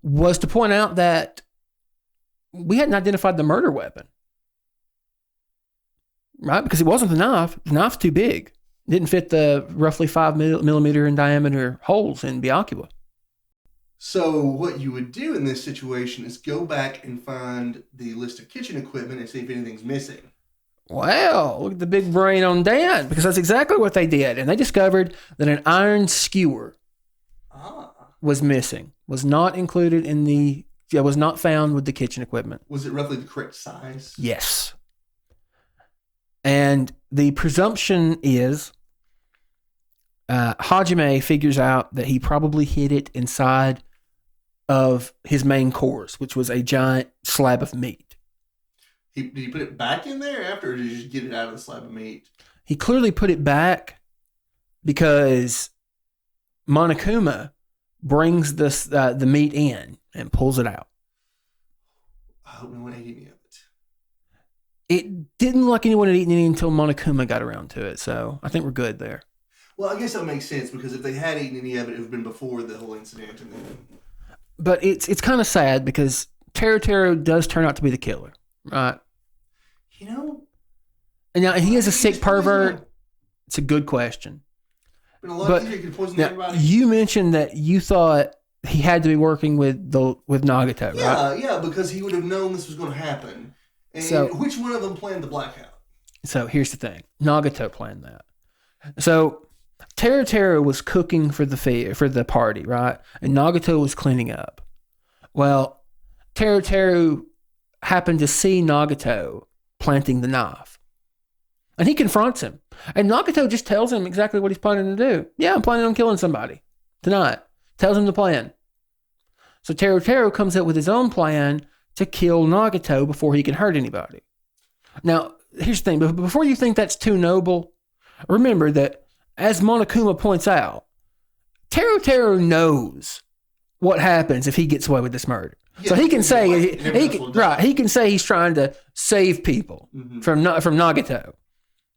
was to point out that we hadn't identified the murder weapon. Right? Because it wasn't the knife. The knife's too big. It didn't fit the roughly 5 millimeter in diameter holes in Byakuya. So what you would do in this situation is go back and find the list of kitchen equipment and see if anything's missing. Well, look at the big brain on Dan, because that's exactly what they did. And they discovered that an iron skewer was missing, was not included in was not found with the kitchen equipment. Was it roughly the correct size? Yes. And the presumption is Hajime figures out that he probably hid it inside of his main course, which was a giant slab of meat. Did he put it back in there after, or did he just get it out of the slab of meat? He clearly put it back because Monokuma brings the meat in and pulls it out. I hope no one ate any of it. It didn't look like anyone had eaten any until Monokuma got around to it. So I think we're good there. Well, I guess that makes sense because if they had eaten any of it, it would have been before the whole incident. And then... But it's kind of sad because Teru does turn out to be the killer, right? You know? And now he is a sick pervert. It's a good question. Been a lot easier to poison everybody. You mentioned that you thought he had to be working with Nagato, right? Yeah, because he would have known this was going to happen. And which one of them planned the blackout? So here's the thing. Nagato planned that. So Teru was cooking for the party, right? And Nagato was cleaning up. Well, Teru happened to see Nagato planting the knife. And he confronts him. And Nagato just tells him exactly what he's planning to do. Yeah, I'm planning on killing somebody tonight. Tells him the plan. So Teru comes up with his own plan to kill Nagato before he can hurt anybody. Now, here's the thing. But before you think that's too noble, remember that, as Monokuma points out, Teru knows what happens if he gets away with this murder. Yeah, so he can say he can say he's trying to save people from Nagato.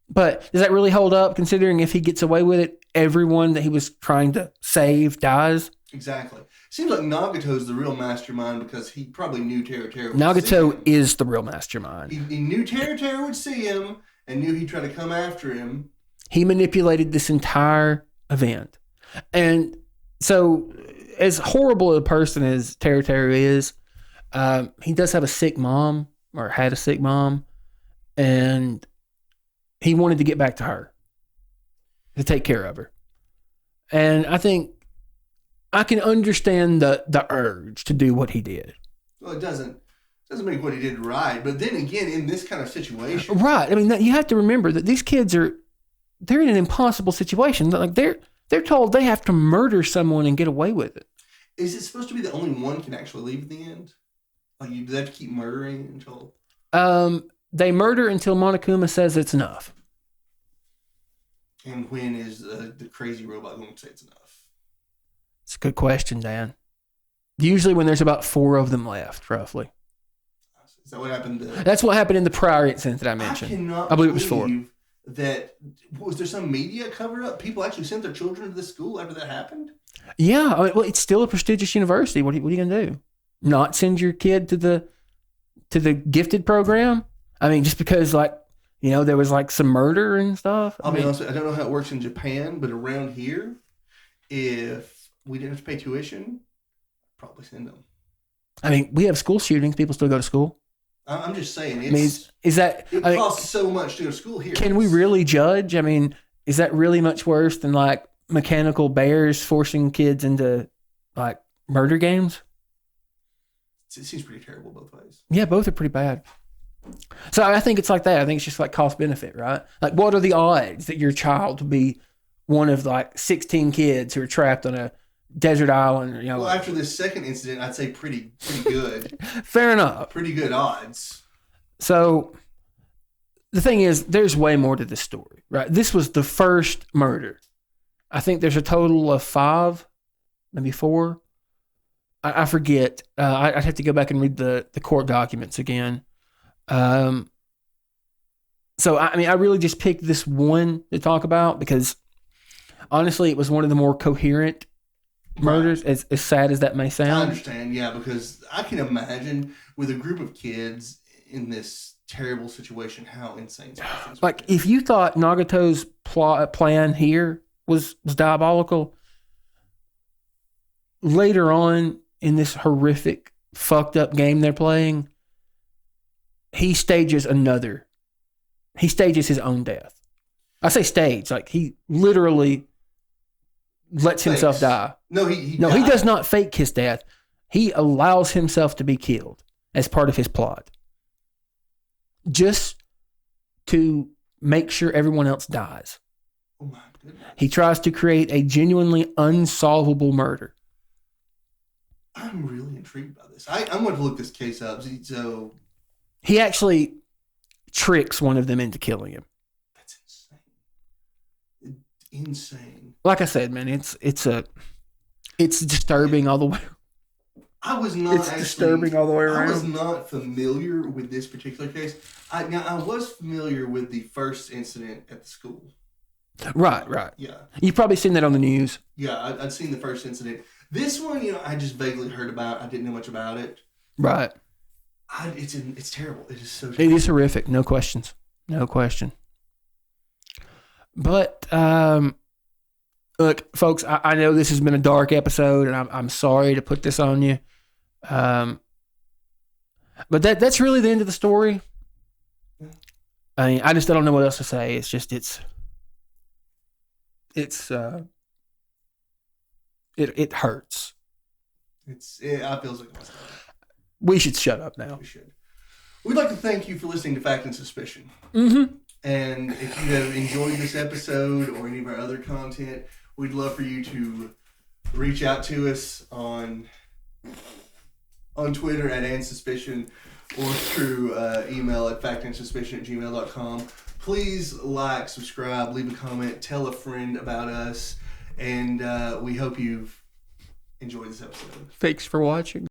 But does that really hold up, considering if he gets away with it, everyone that he was trying to save dies? Exactly. Seems like Nagato's the real mastermind because he probably knew Teru would Nagato is the real mastermind. He knew Teru would see him and knew he'd try to come after him. He manipulated this entire event. And so, as horrible a person as Teru is, he does have a sick mom, or had a sick mom, and he wanted to get back to her, to take care of her. And I think I can understand the urge to do what he did. Well, it doesn't make what he did right. But then again, in this kind of situation... Right. I mean, you have to remember that these kids they're in an impossible situation. Like they're told they have to murder someone and get away with it. Is it supposed to be that only one can actually leave at the end? Like, do they have to keep murdering until... They murder until Monokuma says it's enough. And when is the crazy robot going to say it's enough? It's a good question, Dan. Usually when there's about 4 of them left, roughly. Is that what happened? That's what happened in the prior incident that I mentioned. I believe it was 4. Was there some media cover up? People actually sent their children to the school after that happened? Yeah. I mean, well, it's still a prestigious university. What are you going to do? Not send your kid to the gifted program? I mean, just because, like, you know, there was like some murder and stuff. I'll be honest, I don't know how it works in Japan, but around here, if we didn't have to pay tuition, I'd probably send them. I mean, we have school shootings. People still go to school. I'm just saying. It costs so much to go to school here. Can we really judge? I mean, is that really much worse than like mechanical bears forcing kids into like murder games? It seems pretty terrible both ways. Yeah, both are pretty bad. So I think it's like that. I think it's just like cost benefit, right? Like, what are the odds that your child will be one of like 16 kids who are trapped on a desert island? You know, well, after this second incident, I'd say pretty good. Fair enough. Pretty good odds. So the thing is, there's way more to this story, right? This was the first murder. I think there's a total of 5, maybe 4. I forget. I'd have to go back and read the court documents again. So, I mean, I really just picked this one to talk about because, honestly, it was one of the more coherent murders, as sad as that may sound. I understand, yeah, because I can imagine with a group of kids in this terrible situation how insane some things would Like, be. if you thought Nagato's plan here was diabolical, later on in this horrific, fucked up game they're playing, he stages his own death. I say stage, like he literally lets himself die. No, he does not fake his death. He allows himself to be killed as part of his plot. Just to make sure everyone else dies. Oh my goodness. He tries to create a genuinely unsolvable murder. I'm really intrigued by this. I'm going to look this case up. So he actually tricks one of them into killing him. That's insane. Like I said, man, it's disturbing all the way. I was not. It's disturbing all the way around. I was not familiar with this particular case. I was familiar with the first incident at the school. Right. Yeah. You've probably seen that on the news. Yeah, I'd seen the first incident. This one, I just vaguely heard about. I didn't know much about it. Right. It's terrible. It is so terrible. It is horrific. No questions. No question. But, look, folks, I know this has been a dark episode, and I'm sorry to put this on you. But that's really the end of the story. I mean, I don't know what else to say. It's just, it hurts. I feel like myself. We should shut up now. We should. We'd like to thank you for listening to Fact and Suspicion. Mm-hmm. And if you have enjoyed this episode or any of our other content, we'd love for you to reach out to us on Twitter at @andsuspicion or through email at factandsuspicion@gmail.com. Please like, subscribe, leave a comment, tell a friend about us, and we hope you've enjoyed this episode. Thanks for watching.